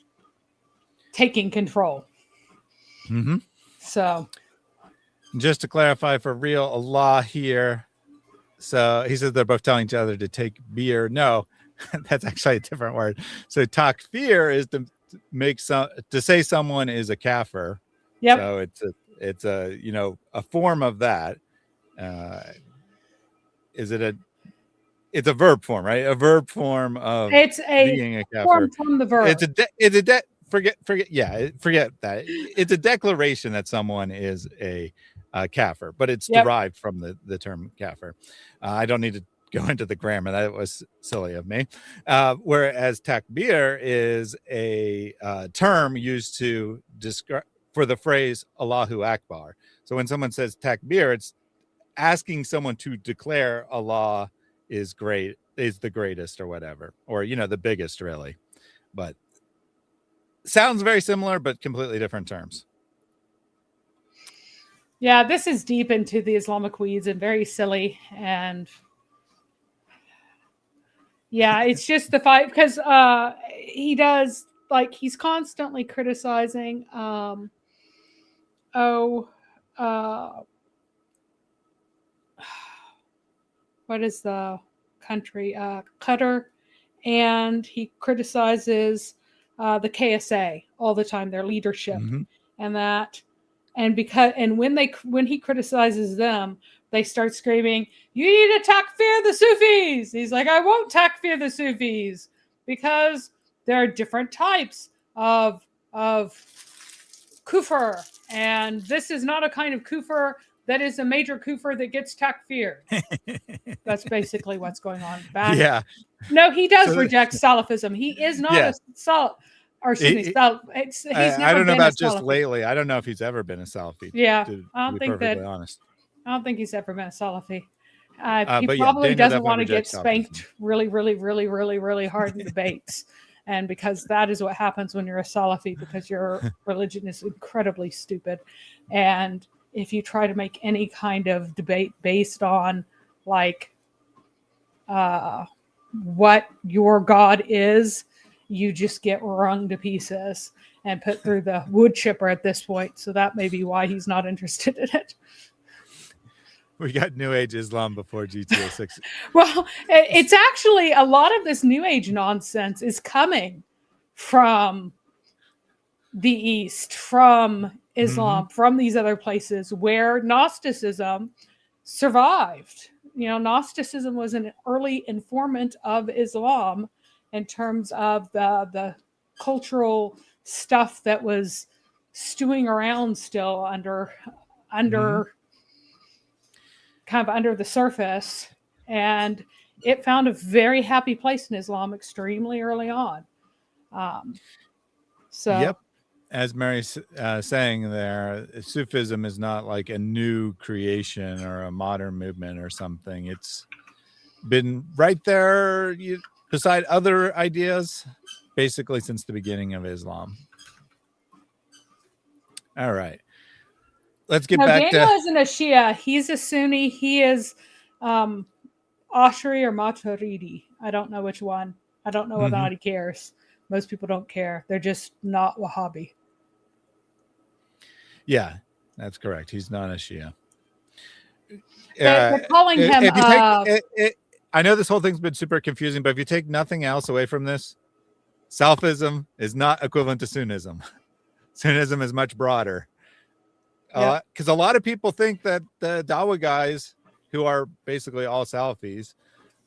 Speaker 8: taking control.
Speaker 5: Mm-hmm.
Speaker 8: So
Speaker 5: just to clarify for real, Allah here. So he says they're both telling each other to take beer. No, that's actually a different word. So takfir is to say someone is a kafir.
Speaker 8: Yep.
Speaker 5: So it's a a form of that. It's a verb form, right? A verb form of being a kafir.
Speaker 8: Form from the verb.
Speaker 5: Forget that. It's a declaration that someone is a kafir, but it's derived from the term kafir. I don't need to go into the grammar. That was silly of me. Whereas takbir is a term used to describe for the phrase Allahu Akbar. So when someone says takbir, it's asking someone to declare Allah is great, is the greatest or whatever, or the biggest really. But sounds very similar, but completely different terms.
Speaker 8: Yeah, this is deep into the Islamic weeds and very silly. And yeah, it's just the fight because he does he's constantly criticizing what is the country? Qatar, and he criticizes the KSA all the time, their leadership, and that. And when he criticizes them, they start screaming, "You need to takfir the Sufis." He's like, "I won't takfir the Sufis because there are different types of kufr, and this is not a kind of kufr that is a major kufr that gets takfir." That's basically what's going on.
Speaker 5: Yeah.
Speaker 8: No, he does reject Salafism. He is not a Salaf. Or he's never
Speaker 5: I don't know
Speaker 8: been
Speaker 5: about
Speaker 8: a
Speaker 5: just
Speaker 8: Salafi.
Speaker 5: lately. I don't know if he's ever been a Salafi.
Speaker 8: Yeah,
Speaker 5: I
Speaker 8: don't think he's ever been a Salafi.
Speaker 5: But
Speaker 8: He
Speaker 5: yeah,
Speaker 8: probably
Speaker 5: Daniel
Speaker 8: doesn't want
Speaker 5: definitely
Speaker 8: to get
Speaker 5: rejects
Speaker 8: spanked really, really, really, really, really hard in debates. And because that is what happens when you're a Salafi, because your religion is incredibly stupid. And if you try to make any kind of debate based on what your God is, you just get wrung to pieces and put through the wood chipper at this point. So that may be why he's not interested in it.
Speaker 5: We got New Age Islam before GTA 6.
Speaker 8: Well, it's actually a lot of this New Age nonsense is coming from the East, from Islam, from these other places where Gnosticism survived. Gnosticism was an early informant of Islam in terms of the cultural stuff that was stewing around still under the surface, and it found a very happy place in Islam extremely early on.
Speaker 5: Yep, as Mary's saying there, Sufism is not like a new creation or a modern movement or something. It's been right there beside other ideas, basically since the beginning of Islam. All right. Let's get back
Speaker 8: Daniel
Speaker 5: to...
Speaker 8: isn't a Shia. He's a Sunni. He is Ashari or Maturidi. I don't know which one. I don't know whether or not he cares. Most people don't care. They're just not Wahhabi.
Speaker 5: Yeah, that's correct. He's not a Shia.
Speaker 8: They're calling him...
Speaker 5: I know this whole thing's been super confusing, but if you take nothing else away from this, Salafism is not equivalent to Sunnism. Sunnism is much broader. Because a lot of people think that the Dawah guys, who are basically all Salafis,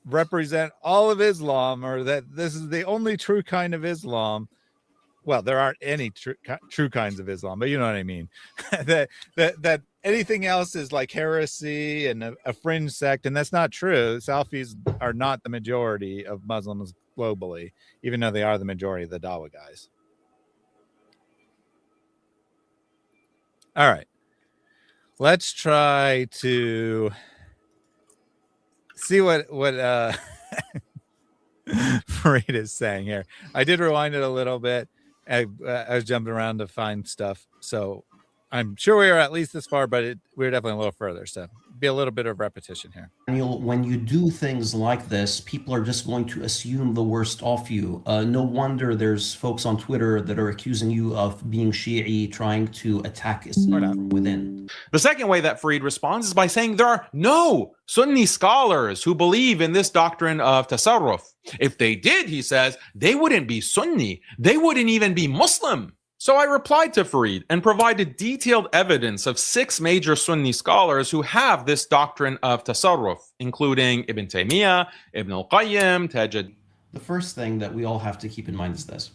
Speaker 5: represent all of Islam, or that this is the only true kind of Islam. Well, there aren't any true kinds of Islam, but you know what I mean. that anything else is like heresy and a fringe sect, and that's not true. Salafis are not the majority of Muslims globally, even though they are the majority of the Dawah guys. All right. Let's try to see what Farid is saying here. I did rewind it a little bit. I was jumping around to find stuff, so I'm sure we are at least this far, but we're definitely a little further. So be a little bit of repetition here.
Speaker 10: Daniel, when you do things like this, people are just going to assume the worst of you. No wonder there's folks on Twitter that are accusing you of being Shi'i, trying to attack Islam from within.
Speaker 11: The second way that Farid responds is by saying there are no Sunni scholars who believe in this doctrine of tasarruf. If they did, he says, they wouldn't be Sunni. They wouldn't even be Muslim. So I replied to Farid and provided detailed evidence of 6 major Sunni scholars who have this doctrine of tasarruf, including Ibn Taymiyyah, Ibn al-Qayyim, Tajid.
Speaker 10: The first thing that we all have to keep in mind is this.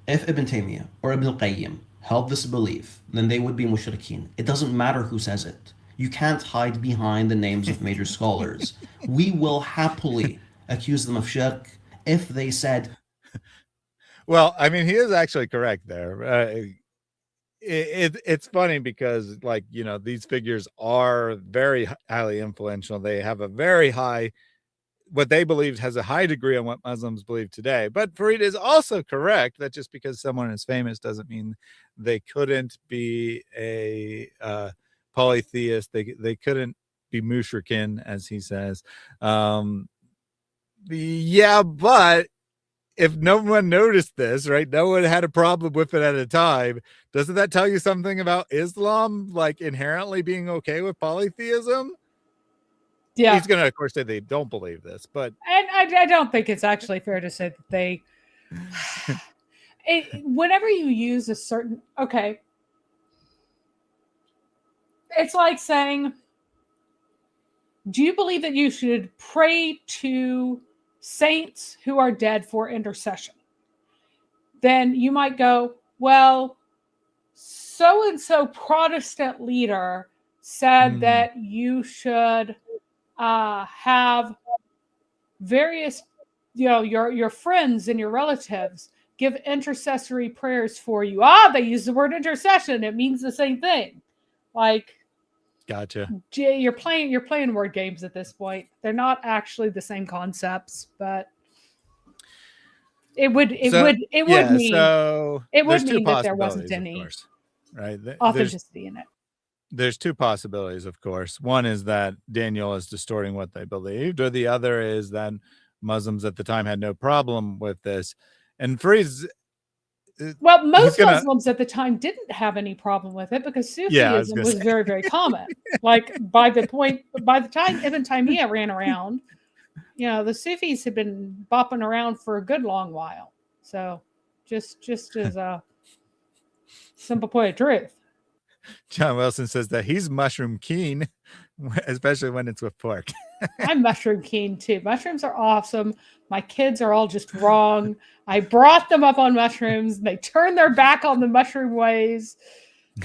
Speaker 10: If Ibn Taymiyyah or Ibn al-Qayyim held this belief, then they would be mushrikeen. It doesn't matter who says it. You can't hide behind the names of major scholars. We will happily accuse them of shirk if they said...
Speaker 5: Well, I mean, he is actually correct there. It's funny because, like, you know, these figures are very highly influential. They have a very high, what they believed has a high degree on what Muslims believe today. But Farid is also correct that just because someone is famous doesn't mean they couldn't be a polytheist. They couldn't be mushrikin, as he says. Yeah, but if no one noticed this, right? No one had a problem with it at a time. Doesn't that tell you something about Islam, like inherently being okay with polytheism?
Speaker 8: Yeah.
Speaker 5: He's going to, of course, say they don't believe this, but...
Speaker 8: And I don't think it's actually fair to say that they... whenever you use a certain... Okay. It's like saying, do you believe that you should pray to saints who are dead for intercession? Then you might go, well, so-and-so Protestant leader said that you should have various, you know, your friends and your relatives give intercessory prayers for you. They use the word intercession. It means the same thing. Like,
Speaker 5: gotcha.
Speaker 8: You're playing word games at this point. They're not actually the same concepts, but it would mean that there wasn't any authenticity in it.
Speaker 5: There's 2 possibilities, of course. One is that Daniel is distorting what they believed, or the other is that Muslims at the time had no problem with this. And Farid's...
Speaker 8: Well, most Muslims at the time didn't have any problem with it because Sufism was very, very common. Like by the time Ibn Taymiyyah ran around, you know, the Sufis had been bopping around for a good long while. So just as a simple point of truth.
Speaker 5: John Wilson says that he's mushroom keen, especially when it's with pork.
Speaker 8: I'm mushroom keen too. Mushrooms are awesome. My kids are all just wrong. I brought them up on mushrooms. They turned their back on the mushroom ways.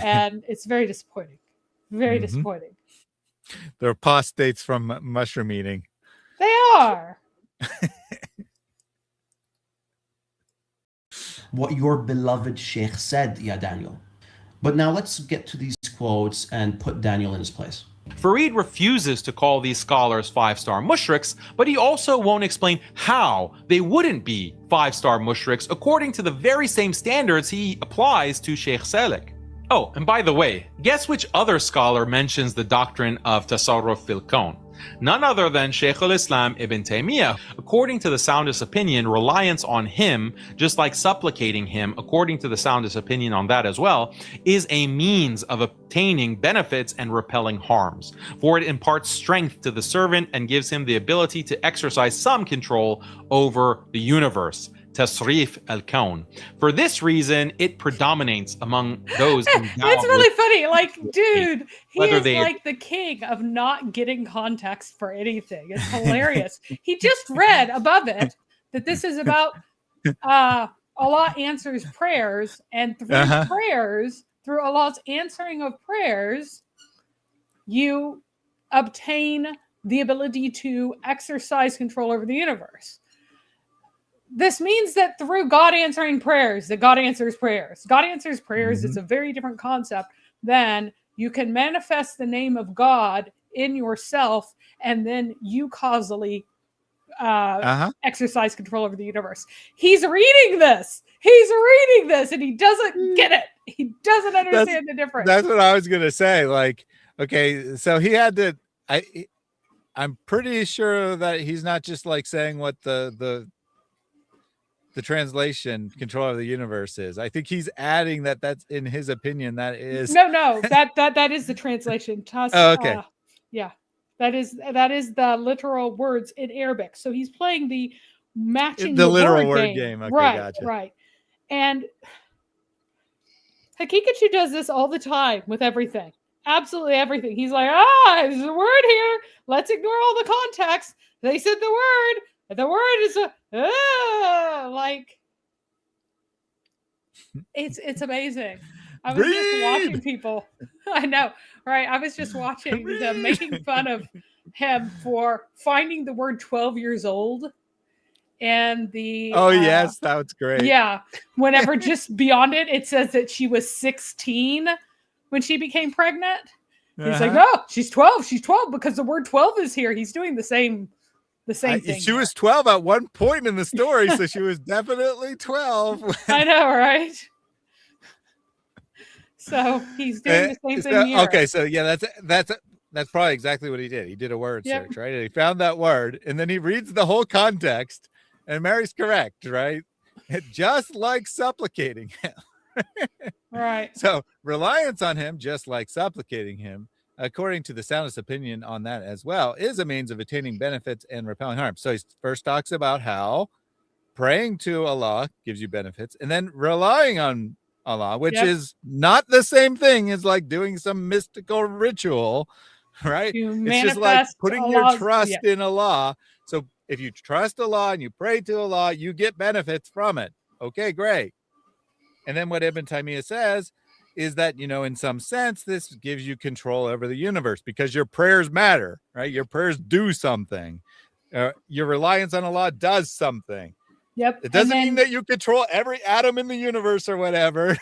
Speaker 8: And it's very disappointing. Very disappointing.
Speaker 5: They're apostates from mushroom eating.
Speaker 8: They are.
Speaker 10: What your beloved Sheikh said, yeah, Daniel. But now let's get to these quotes and put Daniel in his place.
Speaker 11: Farid refuses to call these scholars 5-star mushriks, but he also won't explain how they wouldn't be 5-star mushriks according to the very same standards he applies to Sheikh Saleh. Oh, and by the way, guess which other scholar mentions the doctrine of tasarruf fil kawn? None other than Shaykh al-Islam Ibn Taymiyyah. According to the soundest opinion, reliance on him, just like supplicating him, according to the soundest opinion on that as well, is a means of obtaining benefits and repelling harms. For it imparts strength to the servant and gives him the ability to exercise some control over the universe. tasrif al-kawn. For this reason, it predominates among those endowed
Speaker 8: It's really
Speaker 11: with
Speaker 8: funny. Like, dude, he
Speaker 11: Whether
Speaker 8: is
Speaker 11: they-
Speaker 8: like the king of not getting context for anything. It's hilarious. He just read above it that this is about Allah answers prayers, and through prayers, through Allah's answering of prayers, you obtain the ability to exercise control over the universe. This means that through God answering prayers, that God answers prayers. God answers prayers is a very different concept than you can manifest the name of God in yourself, and then you causally exercise control over the universe. He's reading this. And he doesn't get it. He doesn't understand the difference.
Speaker 5: That's what I was gonna say. Like, okay, so he had to. I'm pretty sure that he's not just like saying what the translation control of the universe is. I think he's adding that that's in his opinion that is
Speaker 8: No, that is the translation.
Speaker 5: Oh, okay.
Speaker 8: Yeah. That is the literal words in Arabic. So he's playing the matching
Speaker 5: The literal
Speaker 8: word
Speaker 5: word game. Okay,
Speaker 8: right,
Speaker 5: gotcha.
Speaker 8: right. And Haqiqatjou does this all the time with everything. Absolutely everything. He's like, there's a word here. Let's ignore all the context. They said the word. The word is like it's amazing. I was just watching people. I know, right? I was just watching them making fun of him for finding the word 12 years old and the
Speaker 5: yes, that was great.
Speaker 8: Yeah. Whenever just beyond it says that she was 16 when she became pregnant. He's like, no, she's 12. She's 12 because the word 12 is here. He's doing the same thing.
Speaker 5: She was 12 at one point in the story, so she was definitely 12.
Speaker 8: I know, right? So he's doing the same thing here.
Speaker 5: Okay, so yeah, that's probably exactly what he did. He did a word search, right? And he found that word, and then he reads the whole context, and Mary's correct, right? Just like supplicating him.
Speaker 8: Right.
Speaker 5: So reliance on him, just like supplicating him, according to the soundest opinion on that as well, is a means of attaining benefits and repelling harm. So he first talks about how praying to Allah gives you benefits, and then relying on Allah, which is not the same thing as like doing some mystical ritual, right? It's just like putting your trust in Allah. So if you trust Allah and you pray to Allah, you get benefits from it. Okay, great. And then what Ibn Taymiyyah says is that, in some sense, this gives you control over the universe because your prayers matter, right? Your prayers do something. Your reliance on Allah does something.
Speaker 8: Yep.
Speaker 5: It doesn't mean that you control every atom in the universe or whatever.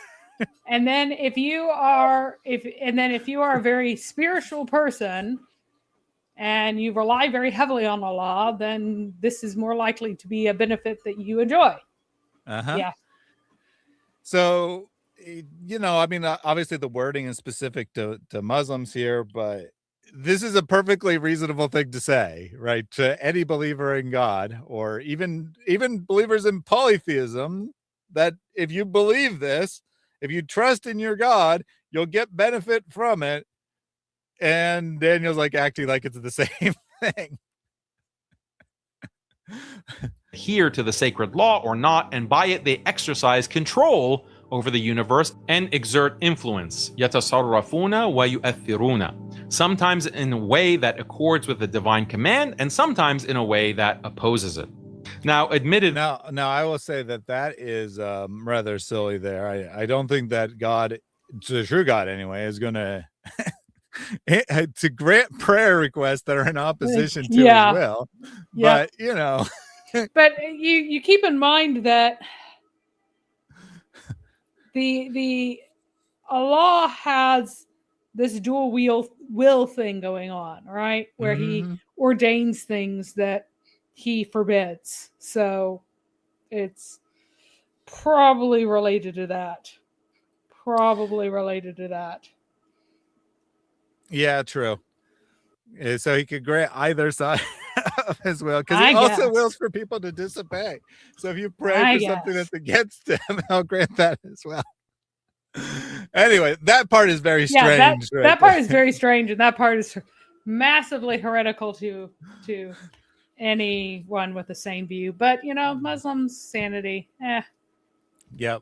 Speaker 8: And then if you are a very spiritual person and you rely very heavily on Allah, then this is more likely to be a benefit that you enjoy. Yeah.
Speaker 5: So, obviously the wording is specific to Muslims here, but this is a perfectly reasonable thing to say, right? To any believer in God, or even believers in polytheism, that if you believe this, if you trust in your God, you'll get benefit from it. And Daniel's like acting like it's the same thing.
Speaker 11: adhere to the sacred law or not, and by it they exercise control over the universe and exert influence. يَتَصَرَّفُونَ وَيُؤَثِّرُونَ. Sometimes in a way that accords with the divine command, and sometimes in a way that opposes it. Now, admitted.
Speaker 5: Now, I will say that is rather silly there. I don't think that God, the true God anyway, is going to to grant prayer requests that are in opposition to his will.
Speaker 8: Yeah.
Speaker 5: But,
Speaker 8: but you keep in mind that the Allah has this dual will thing going on, right? Where he ordains things that he forbids. So it's probably related to that.
Speaker 5: Yeah, true. So he could grant either side of his will, because he also wills for people to disobey. So if you pray for something that's against him, he'll grant that as well. Anyway, that part is very strange.
Speaker 8: That part is very strange, and that part is massively heretical to anyone with the same view. But Muslims sanity.
Speaker 5: Yep.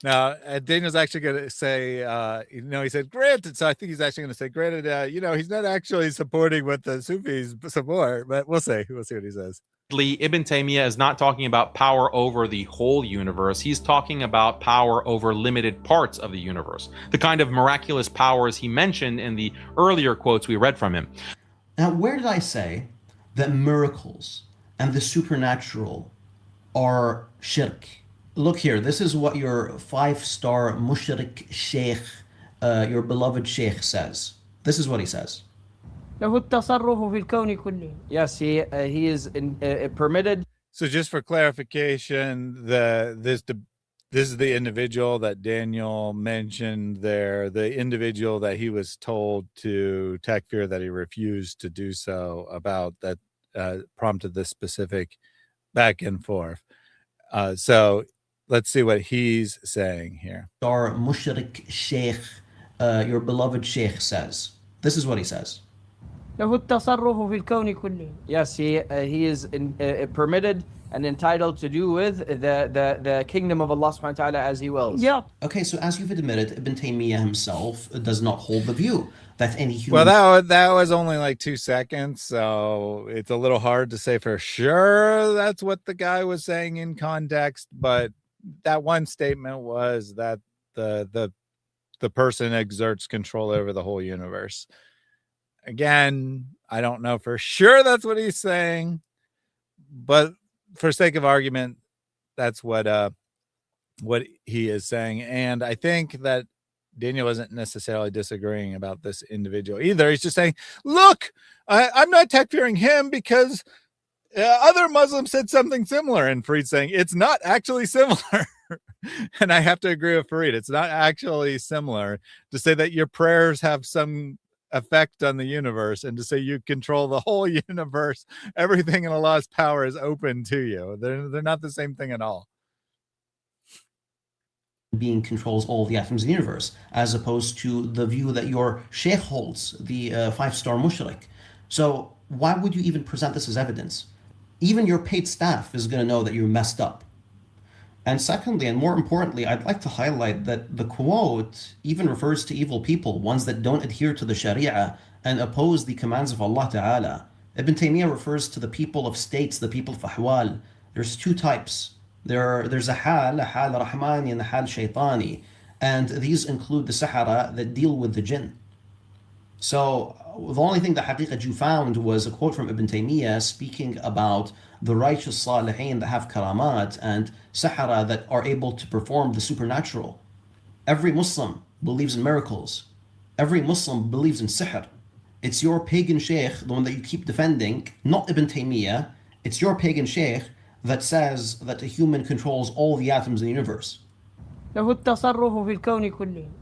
Speaker 5: Now, Daniel's actually going to say, he said, granted. So I think he's actually going to say, granted, he's not actually supporting what the Sufis support, but we'll see. We'll see what he says.
Speaker 11: Ibn Taymiyyah is not talking about power over the whole universe. He's talking about power over limited parts of the universe, the kind of miraculous powers he mentioned in the earlier quotes we read from him.
Speaker 10: Now, where did I say that miracles and the supernatural are shirk? Look here, this is what your 5-star mushrik sheikh, your beloved sheikh, says. This is what he says.
Speaker 12: Yes, he is permitted.
Speaker 5: So just for clarification, this is the individual that Daniel mentioned there, the individual that he was told to takfir, that he refused to do so about, that prompted this specific back and forth. So let's see what he's saying here.
Speaker 10: Our mushrik sheikh, your beloved sheikh, says. This is what he says.
Speaker 12: Yes, he is permitted and entitled to do with the kingdom of Allah subhanahu wa ta'ala as he wills.
Speaker 8: Yeah.
Speaker 10: Okay, so as you've admitted, Ibn Taymiyyah himself does not hold the view that any human...
Speaker 5: Well, that was only like 2 seconds, so it's a little hard to say for sure that's what the guy was saying in context, but that one statement was that the person exerts control over the whole universe. Again, I don't know for sure that's what he's saying, but for sake of argument, that's what he is saying. And I think that Daniel isn't necessarily disagreeing about this individual either. He's just saying, look, I'm not takfiring him because other Muslims said something similar. And Farid saying it's not actually similar. And I have to agree with Farid. It's not actually similar to say that your prayers have some effect on the universe and to say you control the whole universe. Everything in Allah's power is open to you. They're not the same thing at all.
Speaker 10: Being controls all the atoms in the universe, as opposed to the view that your sheikh holds, the 5-star mushrik. So why would you even present this as evidence? Even your paid staff is going to know that you're messed up. And secondly, and more importantly, I'd like to highlight that the quote even refers to evil people, ones that don't adhere to the Sharia and oppose the commands of Allah Ta'ala. Ibn Taymiyyah refers to the people of states, the people of ahwal. There's 2 types. There's a hal rahmani and a hal shaytani. And these include the Sahara that deal with the jinn. So the only thing that Haqiqatjou found was a quote from Ibn Taymiyyah speaking about the righteous salihin that have karamat and Sahara that are able to perform the supernatural. Every Muslim believes in miracles. Every Muslim believes in sihr. It's your pagan sheikh, the one that you keep defending, not Ibn Taymiyyah. It's your pagan sheikh that says that a human controls all the atoms in the universe.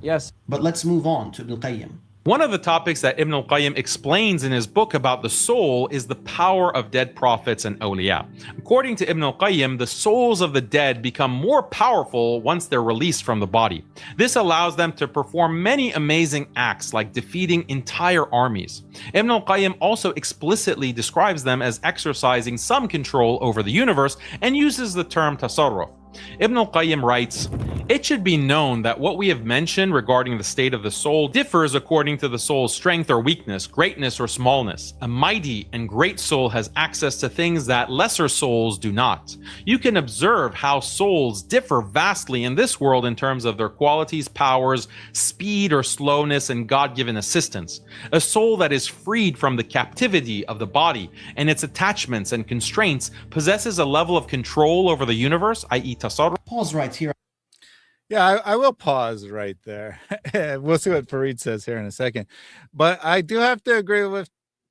Speaker 12: Yes.
Speaker 10: But let's move on to Ibn Qayyim.
Speaker 11: One of the topics that Ibn al-Qayyim explains in his book about the soul is the power of dead prophets and awliya. According to Ibn al-Qayyim, the souls of the dead become more powerful once they're released from the body. This allows them to perform many amazing acts like defeating entire armies. Ibn al-Qayyim also explicitly describes them as exercising some control over the universe and uses the term tasarruf. Ibn al-Qayyim writes, "It should be known that what we have mentioned regarding the state of the soul differs according to the soul's strength or weakness, greatness or smallness. A mighty and great soul has access to things that lesser souls do not. You can observe how souls differ vastly in this world in terms of their qualities, powers, speed or slowness, and God-given assistance. A soul that is freed from the captivity of the body and its attachments and constraints possesses a level of control over the universe, i.e.
Speaker 10: Pause right here.
Speaker 5: Yeah, I will pause right there. We'll see what Farid says here in a second. But I do have to agree with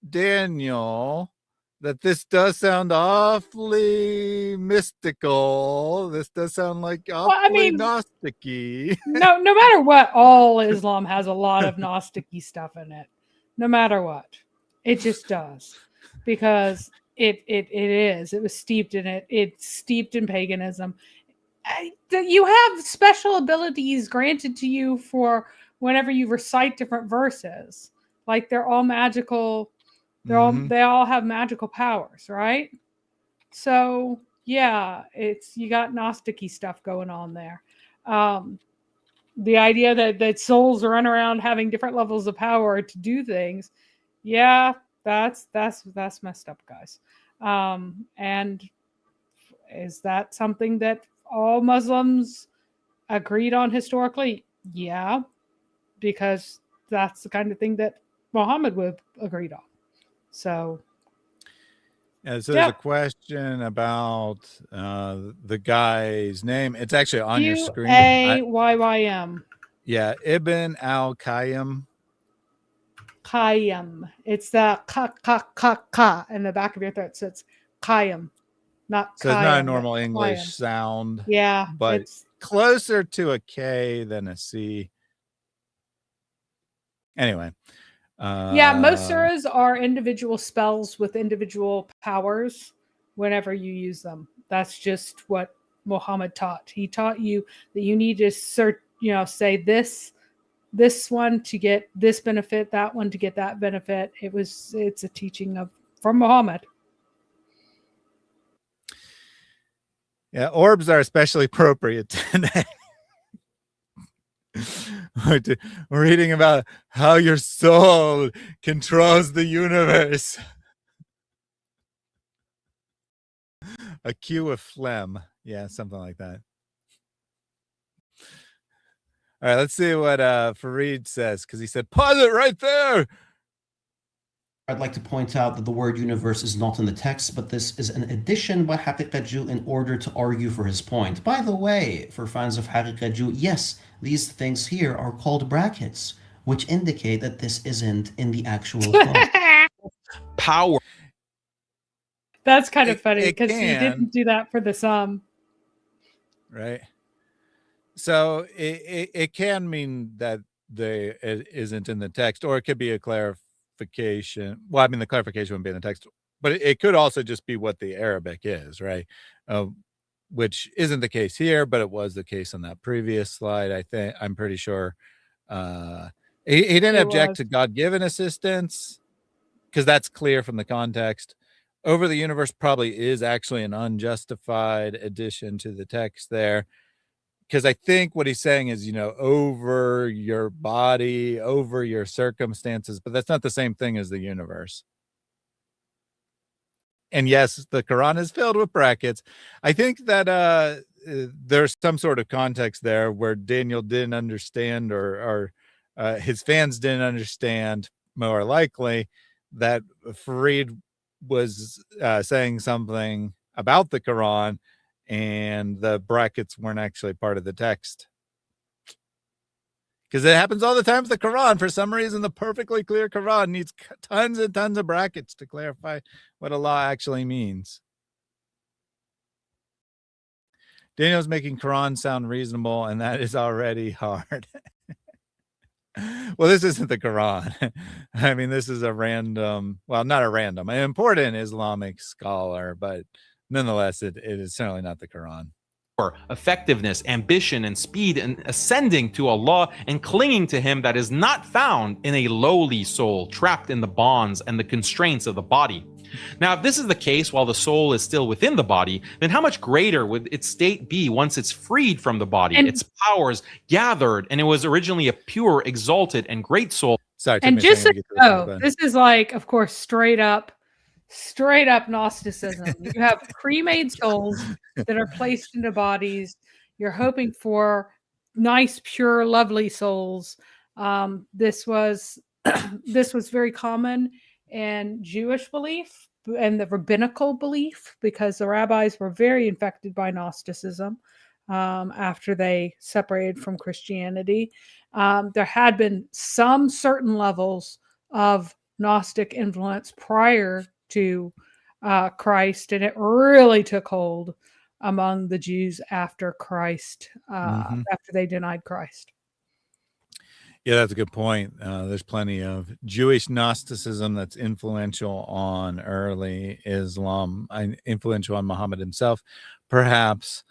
Speaker 5: Daniel that this does sound awfully mystical. This does sound like awfully Gnostic-y.
Speaker 8: No matter what, all Islam has a lot of Gnostic-y stuff in it. No matter what. It just does. Because it is. It was steeped in it. It's steeped in paganism. You have special abilities granted to you for whenever you recite different verses. Like they're all magical They all have magical powers, right? So yeah, you got Gnostic-y stuff going on there. The idea that souls run around having different levels of power to do things, yeah, that's messed up, guys. And is that something that all Muslims agreed on historically? Yeah, because that's the kind of thing that Muhammad would have agreed on. So
Speaker 5: yeah, so there's a question about the guy's name. It's actually on your screen.
Speaker 8: Qayyim.
Speaker 5: Yeah, Ibn al-Qayyim.
Speaker 8: Qayyim. It's the ka in the back of your throat. So it's Qayyim, not
Speaker 5: so
Speaker 8: Qayyim,
Speaker 5: it's not a normal English
Speaker 8: Qayyim.
Speaker 5: sound.
Speaker 8: Yeah,
Speaker 5: but it's closer to a K than a C. Anyway.
Speaker 8: Yeah, most surahs are individual spells with individual powers whenever you use them. That's just what Muhammad taught. He taught you that you need to say this one to get this benefit, that one to get that benefit. It's a teaching from Muhammad.
Speaker 5: Yeah, orbs are especially appropriate today. We're reading about how your soul controls the universe. A cue of phlegm. Yeah, something like that. All right, let's see what Farid says, because he said, pause it right there.
Speaker 10: I'd like to point out that the word universe is not in the text, but this is an addition by Haqiqatjou in order to argue for his point. By the way, for fans of Haqiqatjou, yes, these things here are called brackets, which indicate that this isn't in the actual
Speaker 11: power.
Speaker 8: That's kind of funny because he didn't do that for the sum.
Speaker 5: Right. So it can mean that it isn't in the text, or it could be a clarification. Well, I mean, the clarification wouldn't be in the text, but it could also just be what the Arabic is, right? Which isn't the case here, but it was the case on that previous slide. I'm pretty sure he didn't object to God-given assistance, because that's clear from the context. Over the universe probably is actually an unjustified addition to the text there, because I think what he's saying is, over your body, over your circumstances, but that's not the same thing as the universe. And yes, the Quran is filled with brackets. I think that there's some sort of context there where Daniel didn't understand, or his fans didn't understand, more likely, that Farid was saying something about the Quran, and the brackets weren't actually part of the text. Because it happens all the time with the Quran. For some reason, the perfectly clear Quran needs tons and tons of brackets to clarify what Allah actually means. Daniel's making Quran sound reasonable, and that is already hard. Well, this isn't the Quran. I mean, this is a random, well, not a random, an important Islamic scholar, but nonetheless, it is certainly not the Quran.
Speaker 11: Effectiveness, ambition, and speed in ascending to Allah and clinging to Him that is not found in a lowly soul trapped in the bonds and the constraints of the body. Now, if this is the case while the soul is still within the body, then how much greater would its state be once it's freed from the body, its powers gathered, and it was originally a pure, exalted, and great soul?
Speaker 5: Sorry,
Speaker 8: and just so you know, this is like, of course, straight up Gnosticism. You have pre-made souls that are placed into bodies. You're hoping for nice, pure, lovely souls. This was very common in Jewish belief and the rabbinical belief, because the rabbis were very infected by Gnosticism after they separated from Christianity. There had been some certain levels of Gnostic influence prior to Christ, and it really took hold among the Jews after Christ, after they denied Christ.
Speaker 5: Yeah, that's a good point. There's plenty of Jewish Gnosticism that's influential on early Islam, influential on Muhammad himself, perhaps.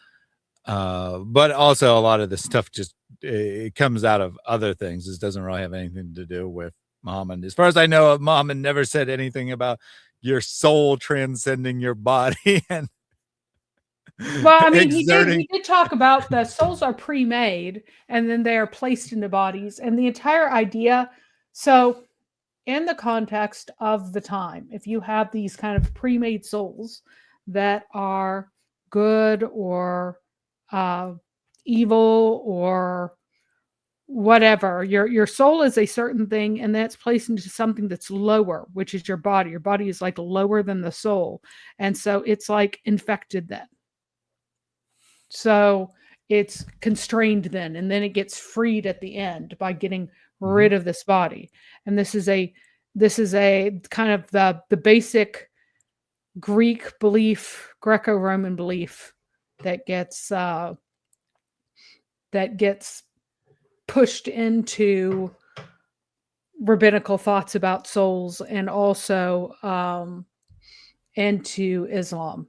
Speaker 5: But also a lot of this stuff just it comes out of other things. This doesn't really have anything to do with Muhammad. As far as I know, Muhammad never said anything about your soul transcending your body and
Speaker 8: Well, I mean,
Speaker 5: exerting.
Speaker 8: he did talk about the souls are pre-made and then they are placed into bodies, and the entire idea. So, in the context of the time, if you have these kind of pre-made souls that are good or evil or whatever, your soul is a certain thing, and that's placed into something that's lower, which is your body. Your body is like lower than the soul, and so it's like infected then. So it's constrained then, and then it gets freed at the end by getting rid of this body. And this is a kind of the basic Greek belief, Greco-Roman belief that gets pushed into rabbinical thoughts about souls, and also into Islam,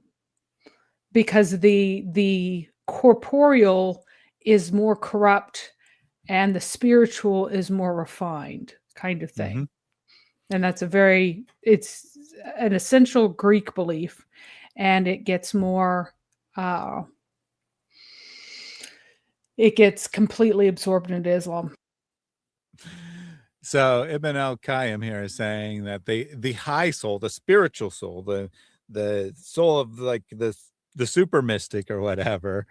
Speaker 8: because the corporeal is more corrupt and the spiritual is more refined, kind of thing. And it's an essential Greek belief, and it gets more it gets completely absorbed into Islam.
Speaker 5: So Ibn al-Qayyim here is saying that the high soul, the spiritual soul, the soul of like the super mystic or whatever,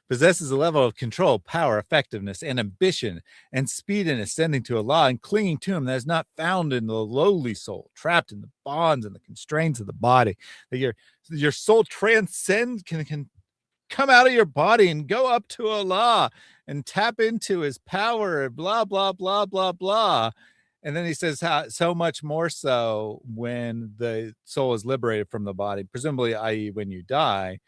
Speaker 5: possesses a level of control, power, effectiveness, and ambition, and speed in ascending to Allah and clinging to him that is not found in the lowly soul, trapped in the bonds and the constraints of the body. That your soul transcends, can come out of your body and go up to Allah and tap into his power, blah, blah, blah, blah, blah. And then he says how so much more so when the soul is liberated from the body, presumably, i.e. when you die.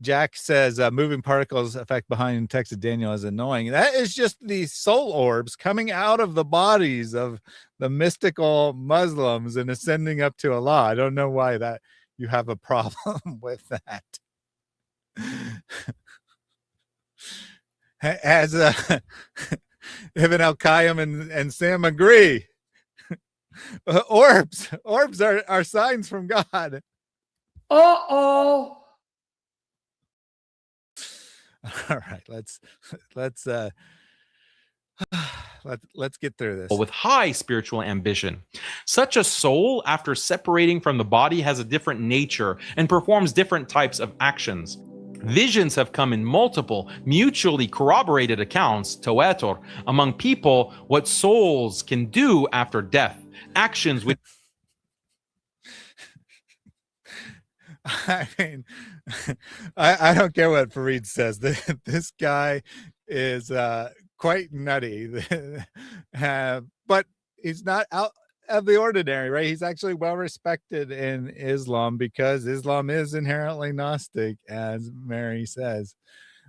Speaker 5: Jack says moving particles effect behind text of Daniel is annoying. That is just the soul orbs coming out of the bodies of the mystical Muslims and ascending up to Allah. I don't know why that you have a problem with that. As Ibn al-Qayyim and Sam agree. Orbs are signs from God.
Speaker 8: Uh-oh.
Speaker 5: All right, let's get through this.
Speaker 11: With high spiritual ambition. Such a soul, after separating from the body, has a different nature and performs different types of actions. Visions have come in multiple, mutually corroborated accounts, tawatur, among people what souls can do after death. Actions with...
Speaker 5: I mean, I don't care what Farid says. This guy is quite nutty, but he's not out of the ordinary, right? He's actually well respected in Islam because Islam is inherently Gnostic, as Mary says.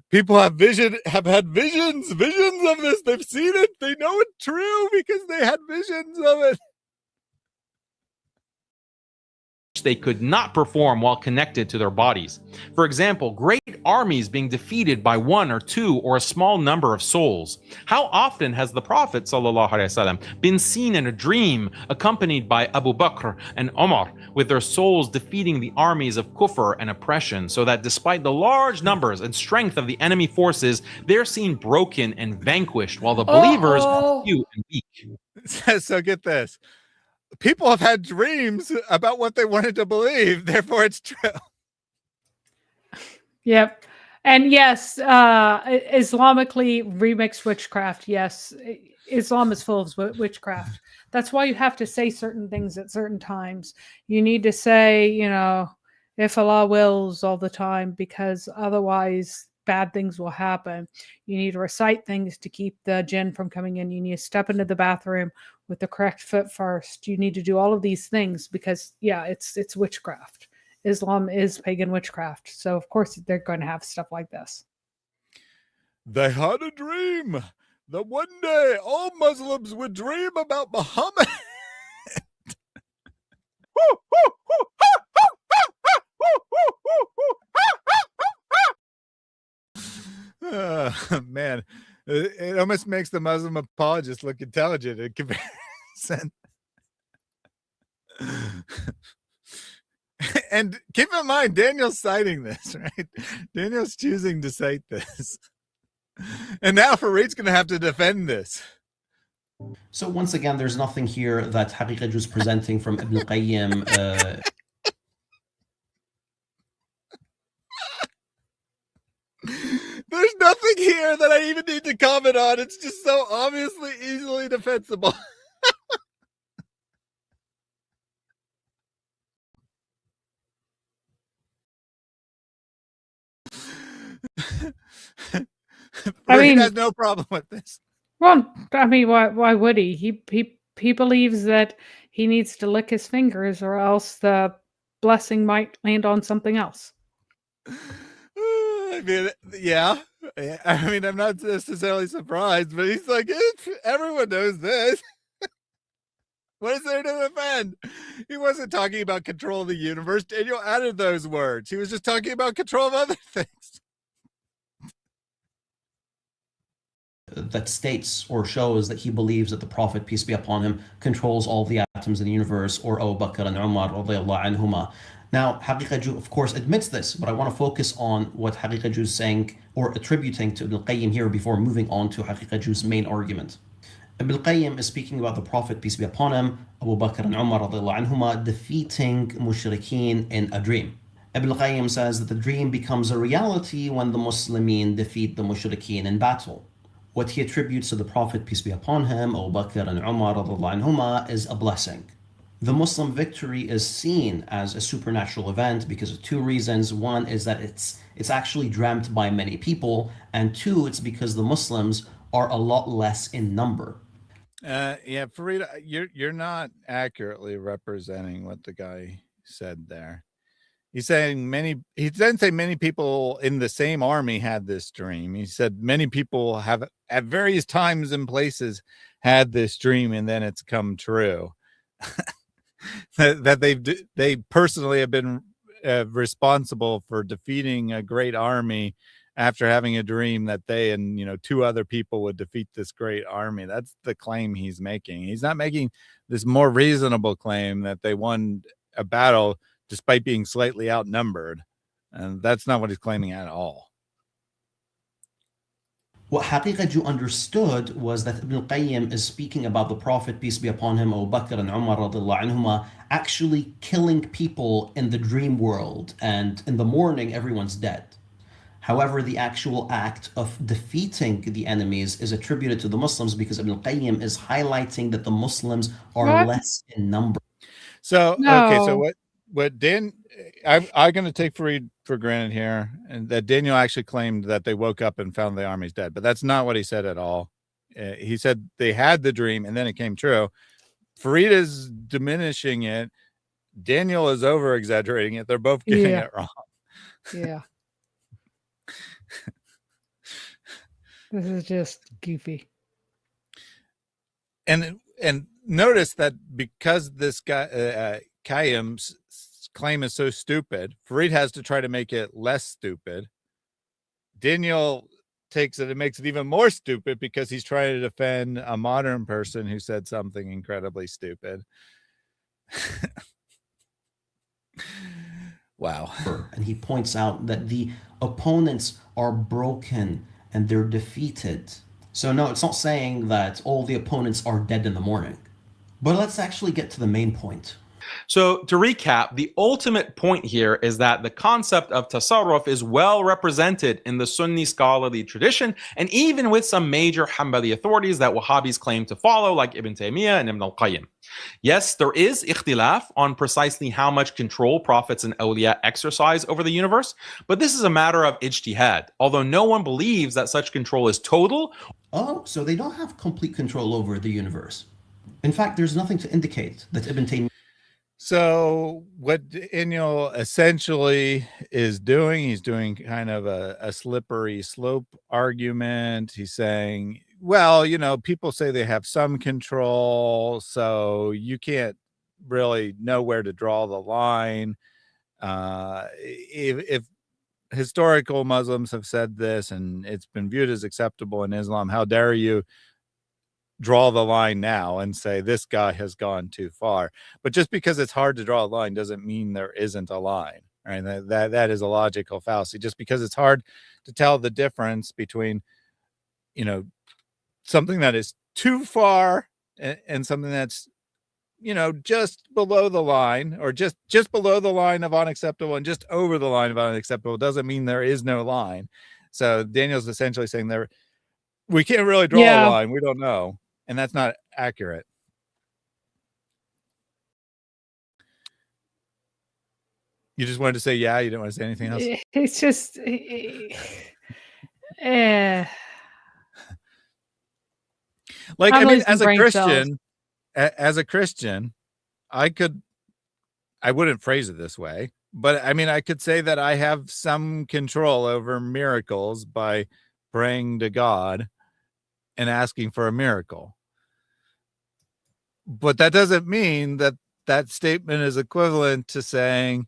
Speaker 5: People have had visions of this. They've seen it. They know it's true because they had visions of it.
Speaker 11: They could not perform while connected to their bodies. For example, great armies being defeated by one or two or a small number of souls. How often has the Prophet ﷺ been seen in a dream accompanied by Abu Bakr and Omar, with their souls defeating the armies of kufr and oppression, so that despite the large numbers and strength of the enemy forces, they're seen broken and vanquished, while the believers are few and weak.
Speaker 5: So get this. People have had dreams about what they wanted to believe, therefore it's true.
Speaker 8: Yep. And yes, Islamically remixed witchcraft. Yes, Islam is full of witchcraft. That's why you have to say certain things at certain times. You need to say, if Allah wills all the time, because otherwise bad things will happen. You need to recite things to keep the jinn from coming in. You need to step into the bathroom with the correct foot first. You need to do all of these things because, it's witchcraft. Islam is pagan witchcraft. So, of course, they're going to have stuff like this.
Speaker 5: They had a dream that one day all Muslims would dream about Muhammad. Man, It almost makes the Muslim apologist look intelligent in comparison. And keep in mind, Daniel's citing this, right? Daniel's choosing to cite this. And now Farid's going to have to defend this.
Speaker 10: So once again, there's nothing here that Haqiqatjou is presenting from Ibn Qayyim.
Speaker 5: There's nothing here that I even need to comment on. It's just so obviously easily defensible.
Speaker 8: I mean,
Speaker 5: he has no problem with this.
Speaker 8: Well, I mean, why would he? He believes that he needs to lick his fingers, or else the blessing might land on something else.
Speaker 5: I mean, yeah. I mean, I'm not necessarily surprised, but he's like, everyone knows this. What is there to defend? He wasn't talking about control of the universe. Daniel added those words. He was just talking about control of other things.
Speaker 10: That states or shows that he believes that the Prophet, peace be upon him, controls all the atoms in the universe, or Abu Bakr and Umar radiallahu anhuma. Now, Haqiqatjou, of course, admits this, but I want to focus on what Haqiqatjou is saying or attributing to Ibn Qayyim here before moving on to Haqiqatjou's main argument. Ibn Qayyim is speaking about the Prophet, peace be upon him, Abu Bakr and Umar radiallahu anhuma, defeating mushrikeen in a dream. Ibn Qayyim says that the dream becomes a reality when the Muslimin defeat the mushrikeen in battle. What he attributes to the Prophet, peace be upon him, Abu Bakr and Umar radiallahu anhuma, is a blessing. The Muslim victory is seen as a supernatural event because of two reasons. One is that it's actually dreamt by many people, and two, it's because the Muslims are a lot less in number.
Speaker 5: Yeah, Farid, you're not accurately representing what the guy said there. He's saying he didn't say many people in the same army had this dream. He said many people have at various times and places had this dream, and then it's come true. that they personally have been responsible for defeating a great army after having a dream that they and two other people would defeat this great army. That's the claim he's making. He's not making this more reasonable claim that they won a battle despite being slightly outnumbered. And that's not what he's claiming at all.
Speaker 10: What Haqiqatjou understood was that Ibn Qayyim is speaking about the Prophet, peace be upon him, Abu Bakr and Umar radiallahu anhuma, actually killing people in the dream world, and in the morning everyone's dead. However, the actual act of defeating the enemies is attributed to the Muslims because Ibn Qayyim is highlighting that the Muslims are less in number.
Speaker 5: So, okay, so what Dan, I'm going to take Farid for granted here, and that Daniel actually claimed that they woke up and found the army's dead, but that's not what he said at all. He said they had the dream and then it came true. Farid is diminishing it. Daniel is over exaggerating it. They're both getting it wrong.
Speaker 8: Yeah. This is just goofy.
Speaker 5: And notice that because this guy Qayyim's claim is so stupid, Farid has to try to make it less stupid. Daniel takes it and makes it even more stupid because he's trying to defend a modern person who said something incredibly stupid. Wow.
Speaker 10: And he points out that the opponents are broken and they're defeated. So no, it's not saying that all the opponents are dead in the morning. But let's actually get to the main point.
Speaker 11: So to recap, the ultimate point here is that the concept of tasarruf is well represented in the Sunni scholarly tradition, and even with some major Hanbali authorities that Wahhabis claim to follow, like Ibn Taymiyyah and Ibn al-Qayyim. Yes, there is ikhtilaf on precisely how much control prophets and awliya exercise over the universe, but this is a matter of ijtihad, although no one believes that such control is total.
Speaker 10: Oh, so they don't have complete control over the universe. In fact, there's nothing to indicate that Ibn Taymiyyah.
Speaker 5: So what Daniel essentially is doing, he's doing kind of a slippery slope argument. He's saying, well, people say they have some control, so you can't really know where to draw the line. If historical Muslims have said this, and it's been viewed as acceptable in Islam. How dare you draw the line now and say this guy has gone too far? But just because it's hard to draw a line doesn't mean there isn't a line, right? That is a logical fallacy. Just because it's hard to tell the difference between, you know, something that is too far and something that's, you know, just below the line, or just below the line of unacceptable and just over the line of unacceptable, doesn't mean there is no line. So Daniel's essentially saying there, we can't really draw a line. We don't know. And that's not accurate. You just wanted to say, yeah, you didn't want to say anything else?
Speaker 8: It's just,
Speaker 5: like, I mean, as a Christian, I wouldn't phrase it this way, but I mean, I could say that I have some control over miracles by praying to God and asking for a miracle. But that doesn't mean that that statement is equivalent to saying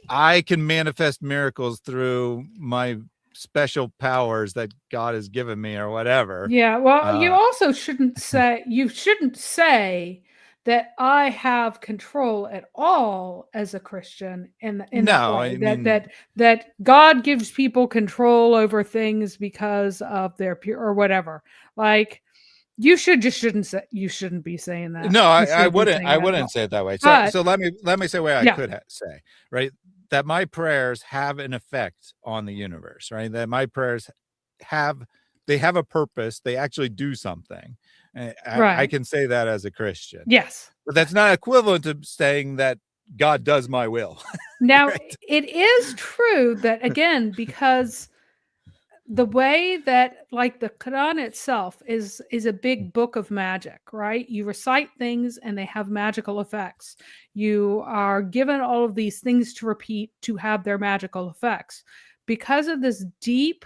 Speaker 5: I can manifest miracles through my special powers that God has given me or whatever.
Speaker 8: Yeah, well, you also shouldn't say that I have control at all as a Christian in that way. That God gives people control over things because of their pure or whatever. Like, you shouldn't be saying that.
Speaker 5: No, I wouldn't say it that way. So let me say what I could say, right? That my prayers have an effect on the universe, right? That my prayers have a purpose. They actually do something. I can say that as a Christian.
Speaker 8: Yes.
Speaker 5: But that's not equivalent to saying that God does my will.
Speaker 8: Now,
Speaker 5: right?
Speaker 8: It is true that, again, because the way that, like, the Quran itself is a big book of magic, right? You recite things and they have magical effects. You are given all of these things to repeat to have their magical effects. Because of this deep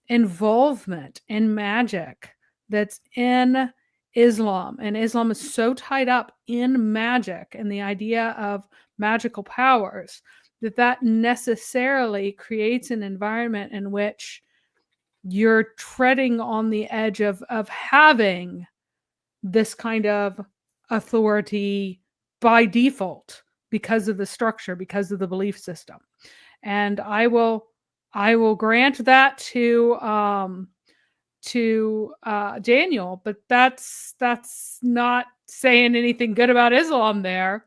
Speaker 8: involvement in magic that's in Islam, and Islam is so tied up in magic and the idea of magical powers, that necessarily creates an environment in which you're treading on the edge of having this kind of authority by default because of the structure, because of the belief system. And I will grant that to Daniel, but that's not saying anything good about Islam there.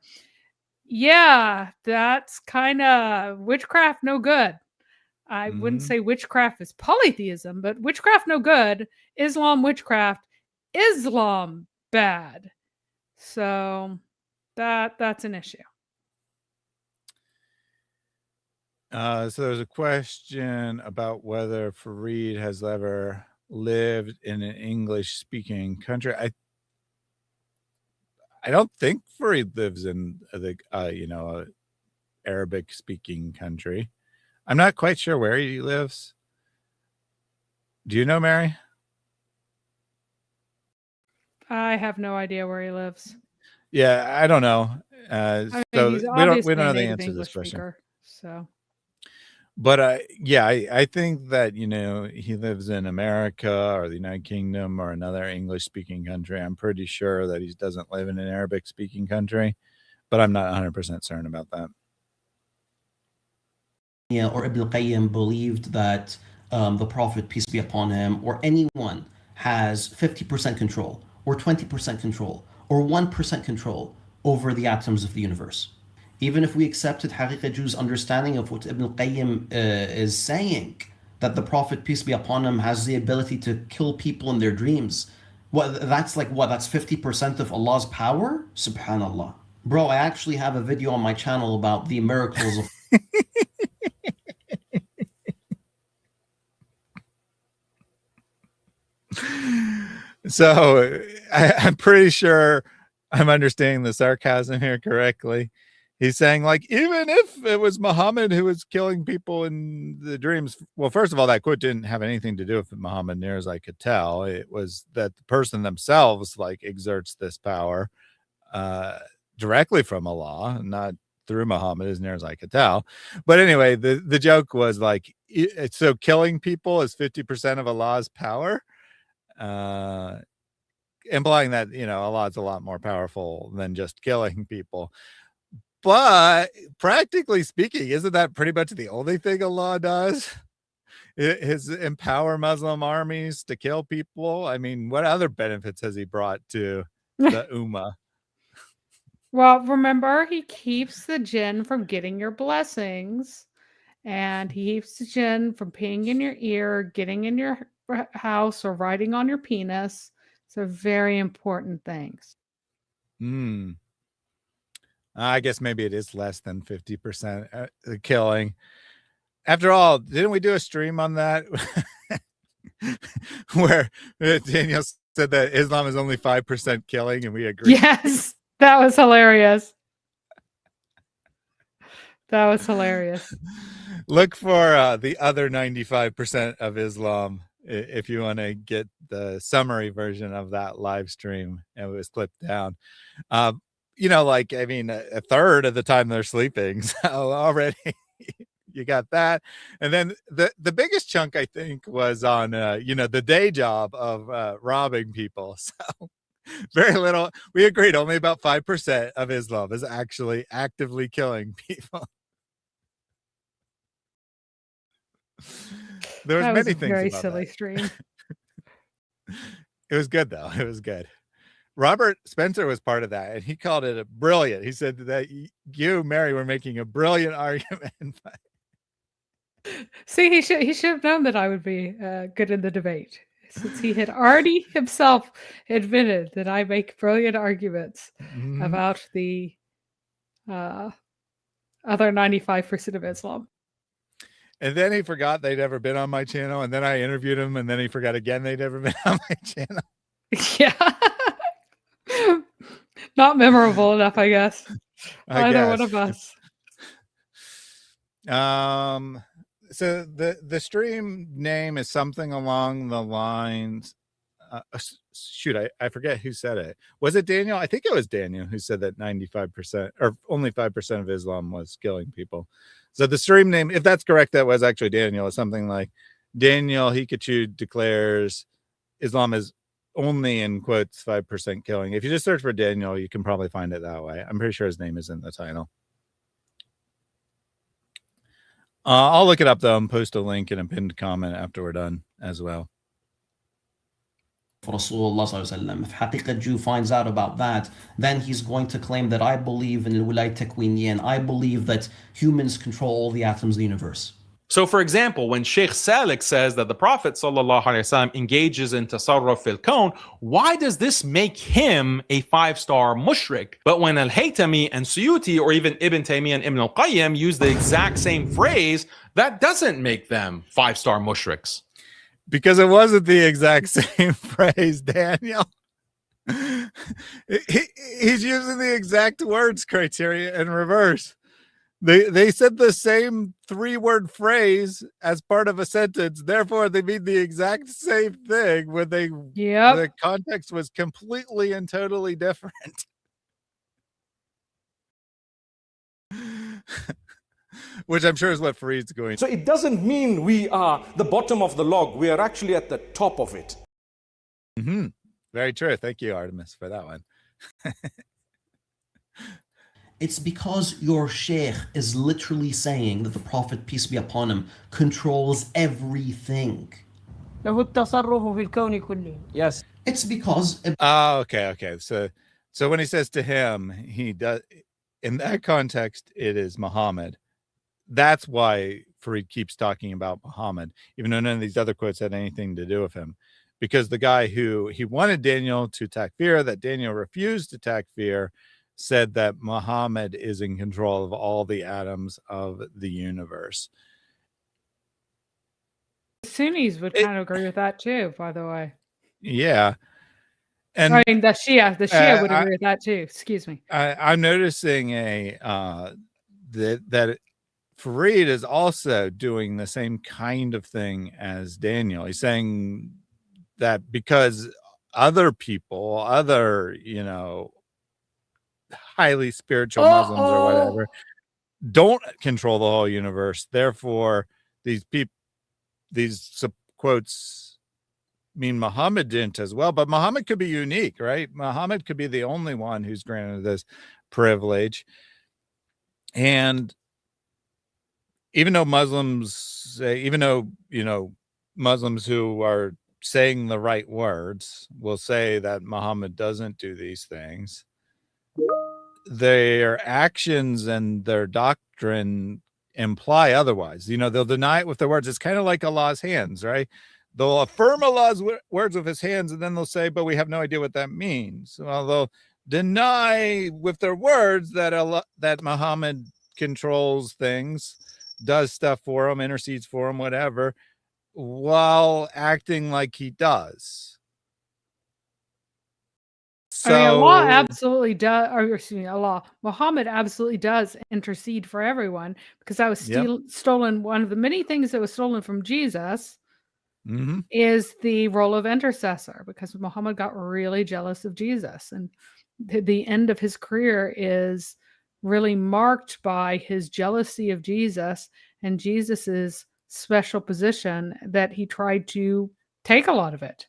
Speaker 8: Yeah, that's kind of witchcraft no good. I wouldn't say witchcraft is polytheism, but witchcraft no good. Islam witchcraft, Islam bad. So that's an issue.
Speaker 5: So there's a question about whether Farid has ever lived in an English-speaking country. I don't think Farid lives in the a Arabic-speaking country. I'm not quite sure where he lives. Do you know, Mary?
Speaker 8: I have no idea where he lives.
Speaker 5: Yeah, I don't know. So we don't know the answer to this question.
Speaker 8: Speaker, so.
Speaker 5: But I think that, he lives in America or the United Kingdom or another English-speaking country. I'm pretty sure that he doesn't live in an Arabic-speaking country, but I'm not 100% certain about that.
Speaker 10: Yeah, or Ibn al-Qayyim believed that the Prophet, peace be upon him, or anyone has 50% control, or 20% control, or 1% control over the atoms of the universe. Even if we accepted Haqiqatjou's understanding of what Ibn al-Qayyim is saying, that the Prophet, peace be upon him, has the ability to kill people in their dreams, that's 50% of Allah's power? Subhanallah. Bro, I actually have a video on my channel about the miracles of
Speaker 5: So I'm pretty sure I'm understanding the sarcasm here correctly. He's saying, like, even if it was Muhammad who was killing people in the dreams, well, first of all, that quote didn't have anything to do with Muhammad, near as I could tell. It was that the person themselves, like, exerts this power directly from Allah, not through Muhammad, as near as I could tell. But anyway, the joke was like, so killing people is 50% of Allah's power, implying that, you know, Allah's a lot more powerful than just killing people. But practically speaking, isn't that pretty much the only thing Allah does? Is empower Muslim armies to kill people? I mean, what other benefits has he brought to the Ummah?
Speaker 8: Well, remember, he keeps the jinn from getting your blessings, and he keeps the jinn from peeing in your ear, getting in your house, or riding on your penis. So very important things.
Speaker 5: I guess maybe it is less than 50% killing. After all, didn't we do a stream on that where Daniel said that Islam is only 5% killing, and we agree?
Speaker 8: Yes, that was hilarious. That was hilarious.
Speaker 5: Look for the other 95% of Islam if you want to get the summary version of that live stream. It was clipped down. You know, like, I mean, a third of the time they're sleeping. So already you got that. And then the biggest chunk, I think, was on, you know, the day job of robbing people. So very little. We agreed only about 5% of Islam is actually actively killing people. There was many things.
Speaker 8: Very
Speaker 5: about
Speaker 8: silly
Speaker 5: that.
Speaker 8: stream.
Speaker 5: It was good, though. It was good. Robert Spencer was part of that, and he called it a brilliant. He said that you, Mary, were making a brilliant argument.
Speaker 8: See, he should have known that I would be good in the debate, since he had already himself admitted that I make brilliant arguments about the other 95% of Islam.
Speaker 5: And then he forgot they'd ever been on my channel, and then I interviewed him, and then he forgot again they'd ever been on my channel.
Speaker 8: Yeah. Not memorable enough, I guess. Either one of us.
Speaker 5: So the stream name is something along the lines. Shoot, I forget who said it. Was it Daniel? I think it was Daniel who said that 95% or only 5% of Islam was killing people. So the stream name, if that's correct, that was actually Daniel. Is something like Daniel Haqiqatjou declares Islam is only, in quotes, 5% killing. If you just search for Daniel, you can probably find it that way. I'm pretty sure his name is in the title. I'll look it up, though, and post a link in a pinned comment after we're done as well.
Speaker 10: Rasulullah if Haqiqatjou finds out about that, then he's going to claim that I believe in al-wilayat takwiniyya, and I believe that humans control all the atoms of the universe.
Speaker 11: So, for example, when Sheikh Salik says that the Prophet ﷺ engages in tasarruf fil kawn, why does this make him a 5-star mushrik? But when Al-Haytami and Suyuti, or even Ibn Taymiyyah and Ibn al-Qayyim use the exact same phrase, that doesn't make them 5-star mushriks.
Speaker 5: Because it wasn't the exact same phrase, Daniel. He's using the exact words criteria in reverse. They said the same 3-word phrase as part of a sentence. Therefore, they mean the exact same thing when the context was completely and totally different. Which I'm sure is what Farid's going to.
Speaker 1: So it doesn't mean we are the bottom of the log. We are actually at the top of it.
Speaker 5: Very true. Thank you, Artemis, for that one.
Speaker 10: It's because your sheikh is literally saying that the Prophet, peace be upon him, controls everything.
Speaker 12: Yes.
Speaker 10: It's because...
Speaker 5: Oh, okay. So when he says to him, he does... In that context, it is Muhammad. That's why Farid keeps talking about Muhammad, even though none of these other quotes had anything to do with him. Because the guy who he wanted Daniel to takfir, that Daniel refused to takfir, said that Muhammad is in control of all the atoms of the universe.
Speaker 8: Sunnis would kind of agree with that too, by the way.
Speaker 5: Yeah. And
Speaker 8: I mean, the Shia would agree with that too. Excuse me.
Speaker 5: I'm noticing that Farid is also doing the same kind of thing as Daniel. He's saying that because other people, highly spiritual Muslims or whatever, don't control the whole universe. Therefore, these quotes mean Muhammad didn't as well, but Muhammad could be unique, right? Muhammad could be the only one who's granted this privilege. And even though Muslims who are saying the right words will say that Muhammad doesn't do these things, their actions and their doctrine imply otherwise. They'll deny it with their words. It's kind of like Allah's hands, right? They'll affirm Allah's words with his hands, and then they'll say, but we have no idea what that means. Well, they'll deny with their words that Muhammad controls things, does stuff for him, intercedes for him, whatever, while acting like he does. So
Speaker 8: Allah absolutely does, or excuse me, Muhammad absolutely does intercede for everyone, because that was stolen. One of the many things that was stolen from Jesus is the role of intercessor, because Muhammad got really jealous of Jesus, and the end of his career is really marked by his jealousy of Jesus and Jesus's special position that he tried to take a lot of it.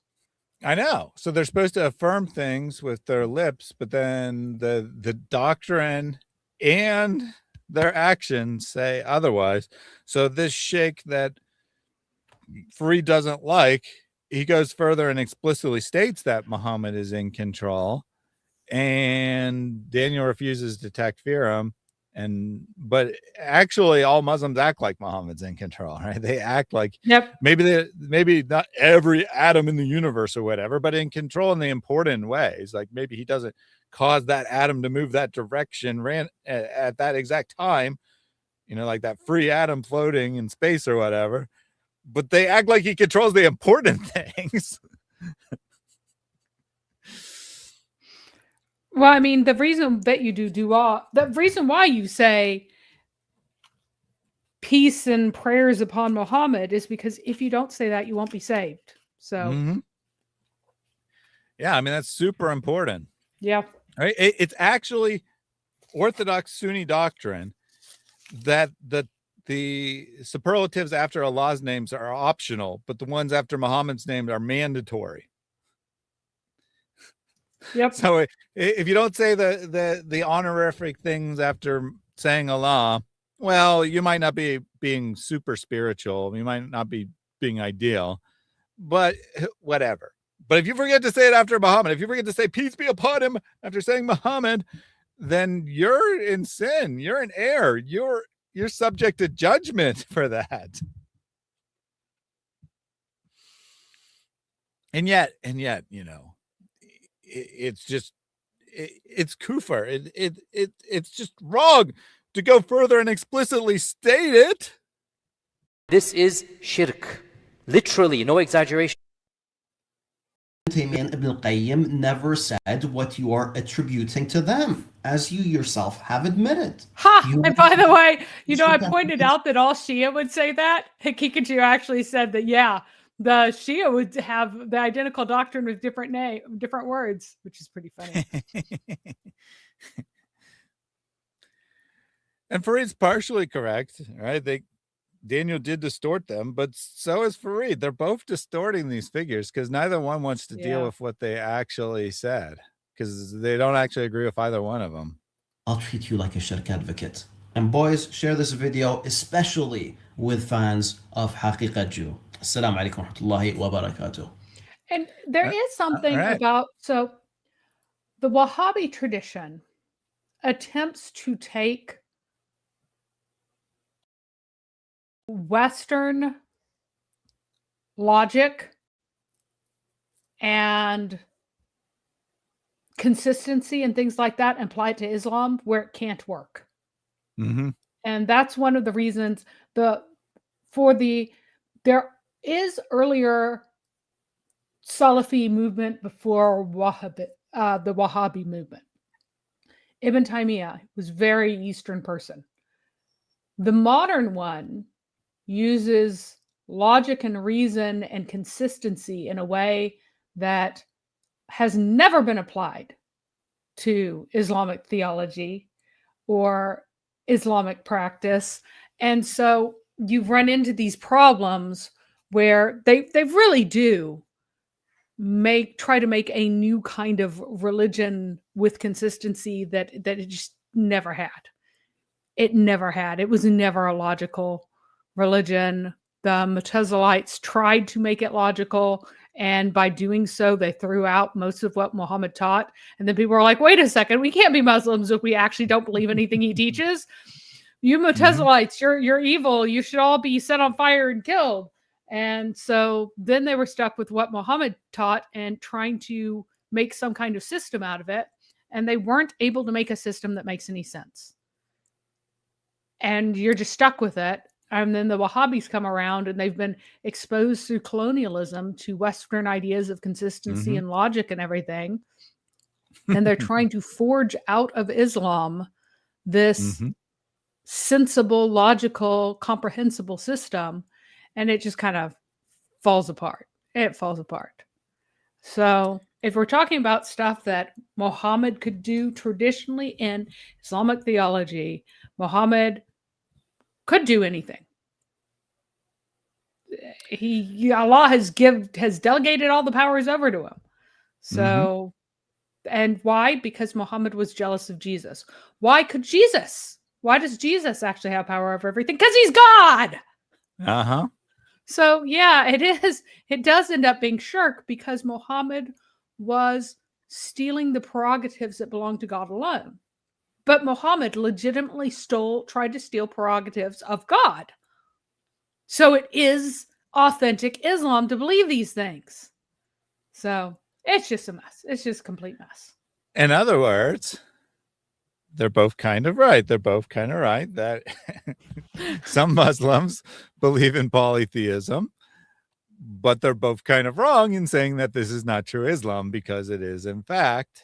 Speaker 5: I know. So they're supposed to affirm things with their lips, but then the doctrine and their actions say otherwise. So this sheikh that Farid doesn't like, he goes further and explicitly states that Muhammad is in control, and Daniel refuses to takfir him. But actually all Muslims act like Muhammad's in control, right? They act like maybe not every atom in the universe or whatever, but in control in the important ways. Like maybe he doesn't cause that atom to move that direction at that exact time, like that free atom floating in space or whatever, but they act like he controls the important things.
Speaker 8: Well, I mean, the reason that you do Dawah, the reason why you say peace and prayers upon Muhammad is because if you don't say that, you won't be saved. So,
Speaker 5: yeah, I mean, that's super important.
Speaker 8: Yeah.
Speaker 5: Right. It's actually Orthodox Sunni doctrine that the superlatives after Allah's names are optional, but the ones after Muhammad's name are mandatory.
Speaker 8: Yep.
Speaker 5: So if you don't say the honorific things after saying Allah, well, you might not be being super spiritual. You might not be being ideal, but whatever. But if you forget to say it after Muhammad, if you forget to say peace be upon him after saying Muhammad, then you're in sin. You're in error. You're subject to judgment for that. And yet, it's just it's kufr. It's just wrong to go further and explicitly state it.
Speaker 13: This is shirk, literally, no exaggeration.
Speaker 10: Ibn al-Qayyim never said what you are attributing to them, as you yourself have admitted.
Speaker 8: And by the way, I pointed out that all Shia would say that. Haqiqatjou actually said that, the Shia would have the identical doctrine with different words, which is pretty funny.
Speaker 5: And Farid's partially correct, right? Daniel did distort them, but so is Farid. They're both distorting these figures because neither one wants to deal with what they actually said, because they don't actually agree with either one of them.
Speaker 10: I'll treat you like a shirk advocate. And boys, share this video, especially with fans of Haqiqatjou. Assalamu alaikum wa rahmatullahi wa barakatuh.
Speaker 8: And there is something about, so the Wahhabi tradition attempts to take Western logic and consistency and things like that and apply it to Islam where it can't work. And that's one of the reasons there is earlier Salafi movement before the Wahhabi movement. Ibn Taymiyyah was a very Eastern person. The modern one uses logic and reason and consistency in a way that has never been applied to Islamic theology or Islamic practice. And so you run into these problems where they really do try to make a new kind of religion with consistency that it just never had. It never had. It was never a logical religion. The Mu'tazilites tried to make it logical, and by doing so, they threw out most of what Muhammad taught. And then people were like, wait a second, we can't be Muslims if we actually don't believe anything he teaches. You Mu'tazilites, you're evil. You should all be set on fire and killed. And so then they were stuck with what Muhammad taught and trying to make some kind of system out of it. And they weren't able to make a system that makes any sense. And you're just stuck with it. And then the Wahhabis come around and they've been exposed through colonialism to Western ideas of consistency and logic and everything. And they're trying to forge out of Islam this sensible, logical, comprehensible system. And it just kind of falls apart. It falls apart. So if we're talking about stuff that Muhammad could do traditionally in Islamic theology, Muhammad could do anything. Allah has delegated all the powers over to him. So, and why? Because Muhammad was jealous of Jesus. Why does Jesus actually have power over everything? Because he's God. So yeah, it does end up being shirk because Muhammad was stealing the prerogatives that belong to God alone. But Muhammad legitimately tried to steal prerogatives of God. So it is authentic Islam to believe these things. So it's just a mess. It's just a complete mess.
Speaker 5: In other words, they're both kind of right. They're both kind of right that some Muslims believe in polytheism, but they're both kind of wrong in saying that this is not true Islam, because it is, in fact,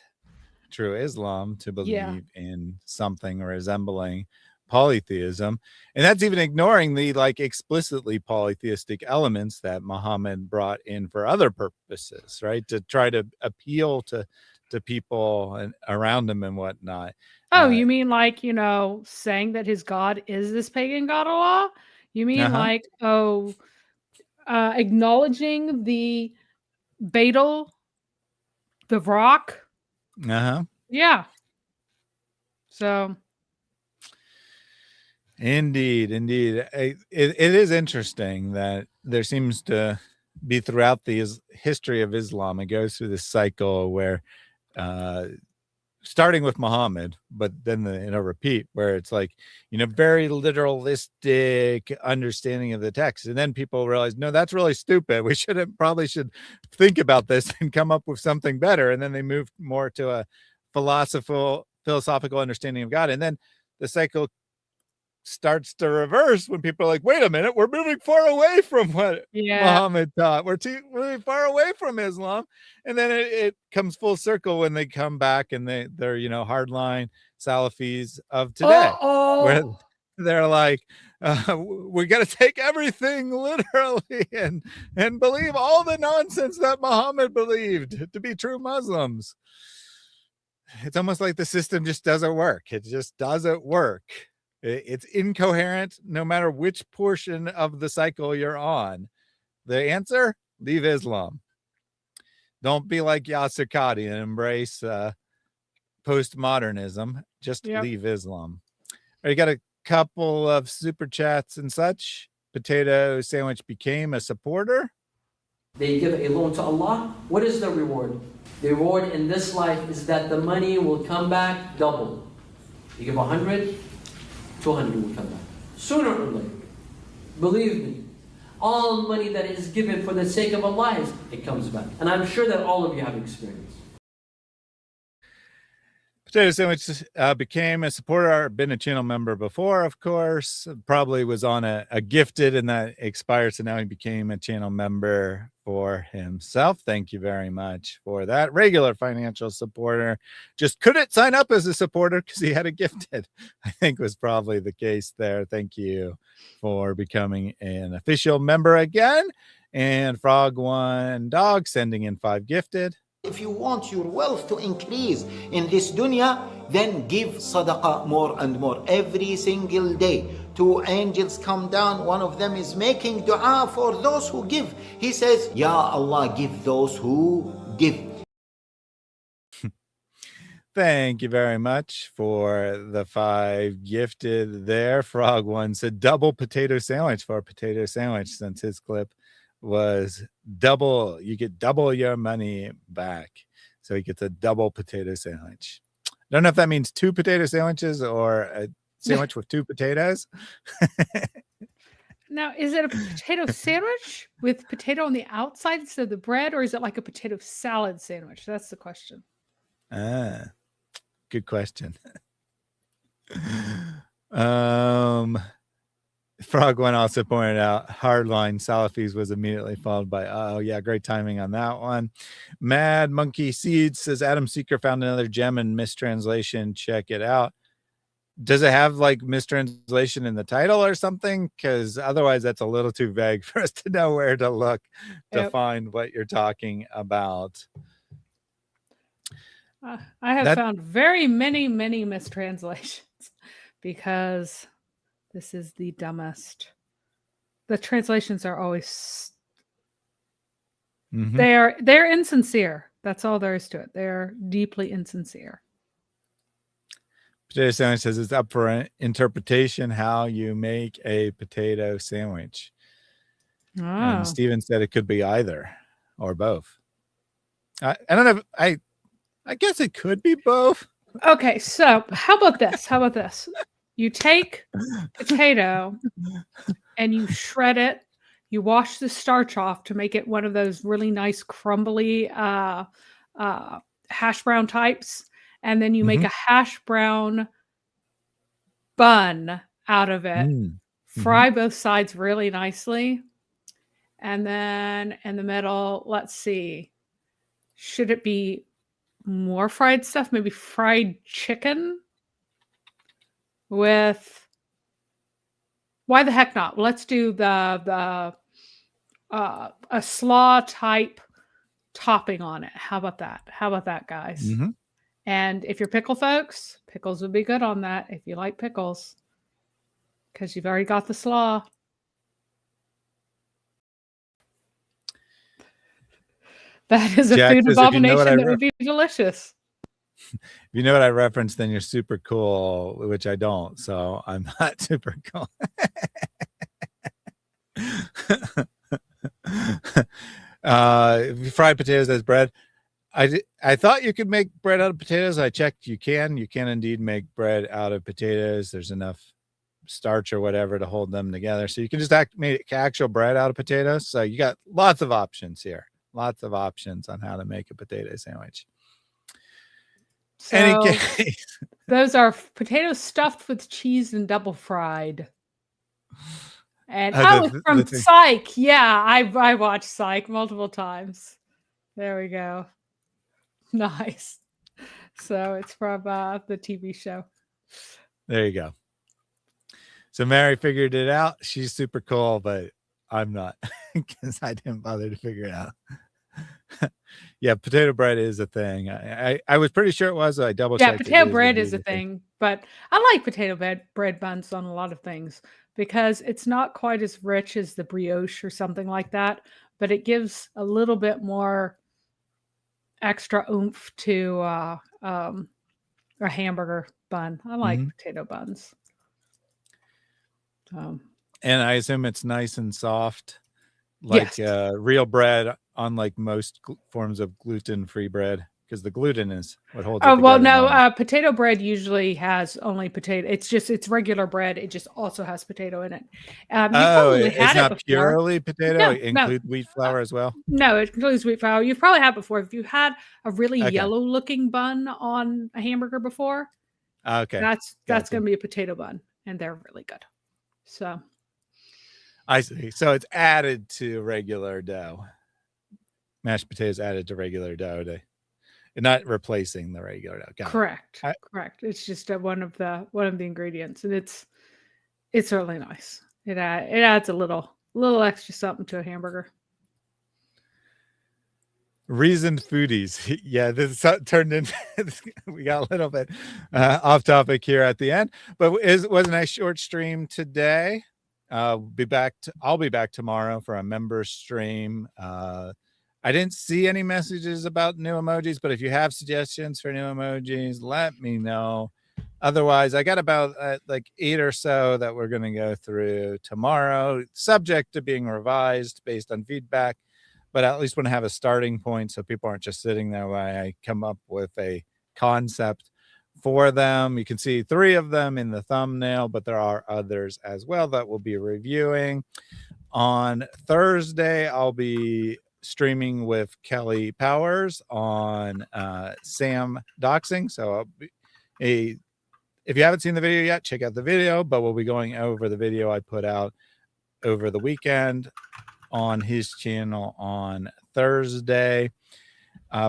Speaker 5: true Islam to believe in something resembling polytheism. And that's even ignoring the explicitly polytheistic elements that Muhammad brought in for other purposes, right? To try to appeal to people and around him and whatnot.
Speaker 8: Oh, you mean saying that his God is this pagan God Allah? You mean acknowledging the Baitul, the rock? Yeah. So.
Speaker 5: Indeed. It is interesting that there seems to be throughout the history of Islam, it goes through this cycle where starting with Muhammad, but then in a repeat where it's very literalistic understanding of the text. And then people realize, no, that's really stupid. We probably should think about this and come up with something better. And then they move more to a philosophical understanding of God. And then the cycle starts to reverse when people are like, wait a minute, we're moving far away from what Muhammad taught. We're moving far away from Islam. And then it comes full circle when they come back and they're hardline Salafis of today, where they're like, we got to take everything literally and believe all the nonsense that Muhammad believed to be true Muslims. It's almost like the system just doesn't work. It just doesn't work. It's incoherent no matter which portion of the cycle you're on. The answer, leave Islam. Don't be like Yasser Qadi and embrace postmodernism. Just leave Islam. You got a couple of super chats and such. Potato Sandwich became a supporter.
Speaker 14: They give a loan to Allah. What is the reward? The reward in this life is that the money will come back double. You give 100, 200 will come back. Sooner or later. Believe me. All money that is given for the sake of Allah, it comes back. And I'm sure that all of you have experienced.
Speaker 5: Potato Sandwich became a supporter. I've been a channel member before, of course. Probably was on a gifted and that expired. So now he became a channel member for himself. Thank you very much for that. Regular financial supporter. Just couldn't sign up as a supporter because he had a gifted. I think was probably the case there. Thank you for becoming an official member again. And Frog One Dog sending in 5 gifted.
Speaker 15: If you want your wealth to increase in this dunya, then give sadaqah more and more. Every single day, 2 angels come down. One of them is making dua for those who give. He says, Ya Allah, give those who give.
Speaker 5: Thank you very much for the 5 gifted there. Frog One said double potato sandwich for a potato sandwich, since his clip was double. You get double your money back. So he gets a double potato sandwich. I don't know if that means 2 potato sandwiches or a sandwich with 2 potatoes.
Speaker 8: Now, is it a potato sandwich with potato on the outside instead of the bread, or is it like a potato salad sandwich? That's the question.
Speaker 5: Good question. Frog One also pointed out hardline Salafis was immediately followed by, oh yeah, great timing on that one. Mad Monkey Seeds says Adam Seeker found another gem in mistranslation. Check it out. Does it have like mistranslation in the title or something? Because otherwise that's a little too vague for us to know where to look to find what you're talking about.
Speaker 8: I have found very many mistranslations because this is the dumbest. The translations are always they're insincere. That's all there is to it. They're deeply insincere.
Speaker 5: Potato Sandwich says it's up for interpretation how you make a potato sandwich. And Steven said it could be either or both. I don't know. I guess it could be both.
Speaker 8: Okay, so how about this? You take potato and you shred it. You wash the starch off to make it one of those really nice crumbly hash brown types. And then you make a hash brown bun out of it. Fry both sides really nicely. And then in the middle, let's see. Should it be more fried stuff? Maybe fried chicken with, why the heck not? Let's do a slaw type topping on it. How about that, guys? And if you're pickle folks, pickles would be good on that if you like pickles, because you've already got the slaw. That is a food abomination that would be delicious.
Speaker 5: If you know what I referenced, then you're super cool, which I don't. So I'm not super cool. If you fry potatoes as bread, I thought you could make bread out of potatoes. I checked. You can indeed make bread out of potatoes. There's enough starch or whatever to hold them together. So you can just make actual bread out of potatoes. So you got lots of options here. Lots of options on how to make a potato sandwich.
Speaker 8: So
Speaker 5: any case,
Speaker 8: those are potatoes stuffed with cheese and double fried. And from Psych. Yeah, I watched Psych multiple times. There we go. Nice. So it's from the TV show.
Speaker 5: There you go. So Mary figured it out. She's super cool, but I'm not, because I didn't bother to figure it out. Yeah, potato bread is a thing. I was pretty sure it was. I double checked.
Speaker 8: Yeah, potato bread is a thing, but I like potato bread buns on a lot of things because it's not quite as rich as the brioche or something like that, but it gives a little bit more extra oomph to a hamburger bun. I like potato buns.
Speaker 5: And I assume it's nice and soft, like real bread, unlike most forms of gluten-free bread, because the gluten is what holds it
Speaker 8: well,
Speaker 5: together.
Speaker 8: no, potato bread usually has only potato. It's regular bread. It just also has potato in it.
Speaker 5: It's not purely potato.
Speaker 8: No,
Speaker 5: it includes wheat flour as well.
Speaker 8: No, it includes wheat flour. You've probably had before. If you had a really yellow-looking bun on a hamburger before, that's going to be a potato bun, and they're really good. So
Speaker 5: I see. So it's added to regular dough. Mashed potatoes added to regular dough, not replacing the regular dough.
Speaker 8: Correct. Correct. It's just one of the ingredients, and it's really nice. It adds a little extra something to a hamburger.
Speaker 5: Reasoned foodies. Yeah, this turned into we got a little bit off topic here at the end, but it was a nice short stream today. I'll be back tomorrow for a member stream. I didn't see any messages about new emojis, but if you have suggestions for new emojis, let me know. Otherwise, I got about like 8 or so that we're going to go through tomorrow, subject to being revised based on feedback. But I at least want to have a starting point so people aren't just sitting there while I come up with a concept for them. You can see 3 of them in the thumbnail, but there are others as well that we'll be reviewing. On Thursday, I'll be streaming with Kelly Powers on Sam doxing. So if you haven't seen the video yet, check out the video, but we'll be going over the video I put out over the weekend on his channel on Thursday.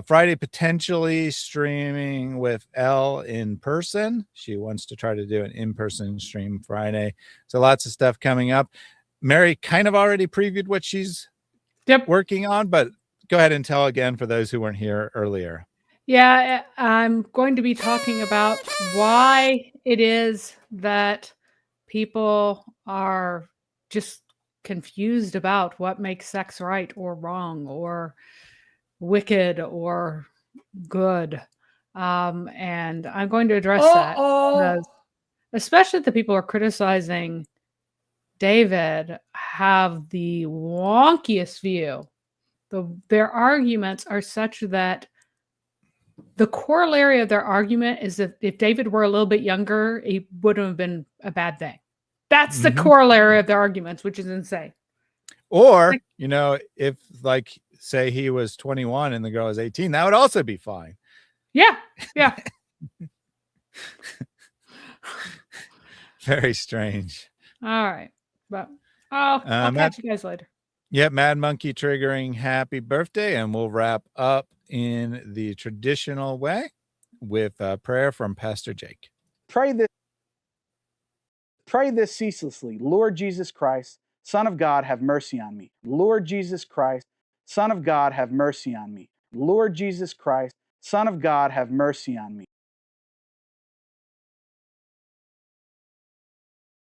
Speaker 5: Friday, potentially streaming with Elle in person. She wants to try to do an in-person stream Friday. So lots of stuff coming up. Mary kind of already previewed what she's working on, but go ahead and tell again for those who weren't here earlier.
Speaker 8: Yeah, I'm going to be talking about why it is that people are just confused about what makes sex right or wrong or wicked or good. And I'm going to address that, because especially the people who are criticizing David have the wonkiest view. Their arguments are such that the corollary of their argument is that if David were a little bit younger, it wouldn't have been a bad thing. That's the corollary of their arguments, which is insane.
Speaker 5: Or, you know, if like, say he was 21 and the girl is 18, that would also be fine.
Speaker 8: Yeah. Yeah.
Speaker 5: Very strange.
Speaker 8: All right. But I'll catch you guys later.
Speaker 5: Yep. Mad Monkey triggering happy birthday. And we'll wrap up in the traditional way with a prayer from Pastor Jake.
Speaker 16: Pray this ceaselessly. Lord Jesus Christ, Son of God, have mercy on me. Lord Jesus Christ, Son of God, have mercy on me. Lord Jesus Christ, Son of God, have mercy on me.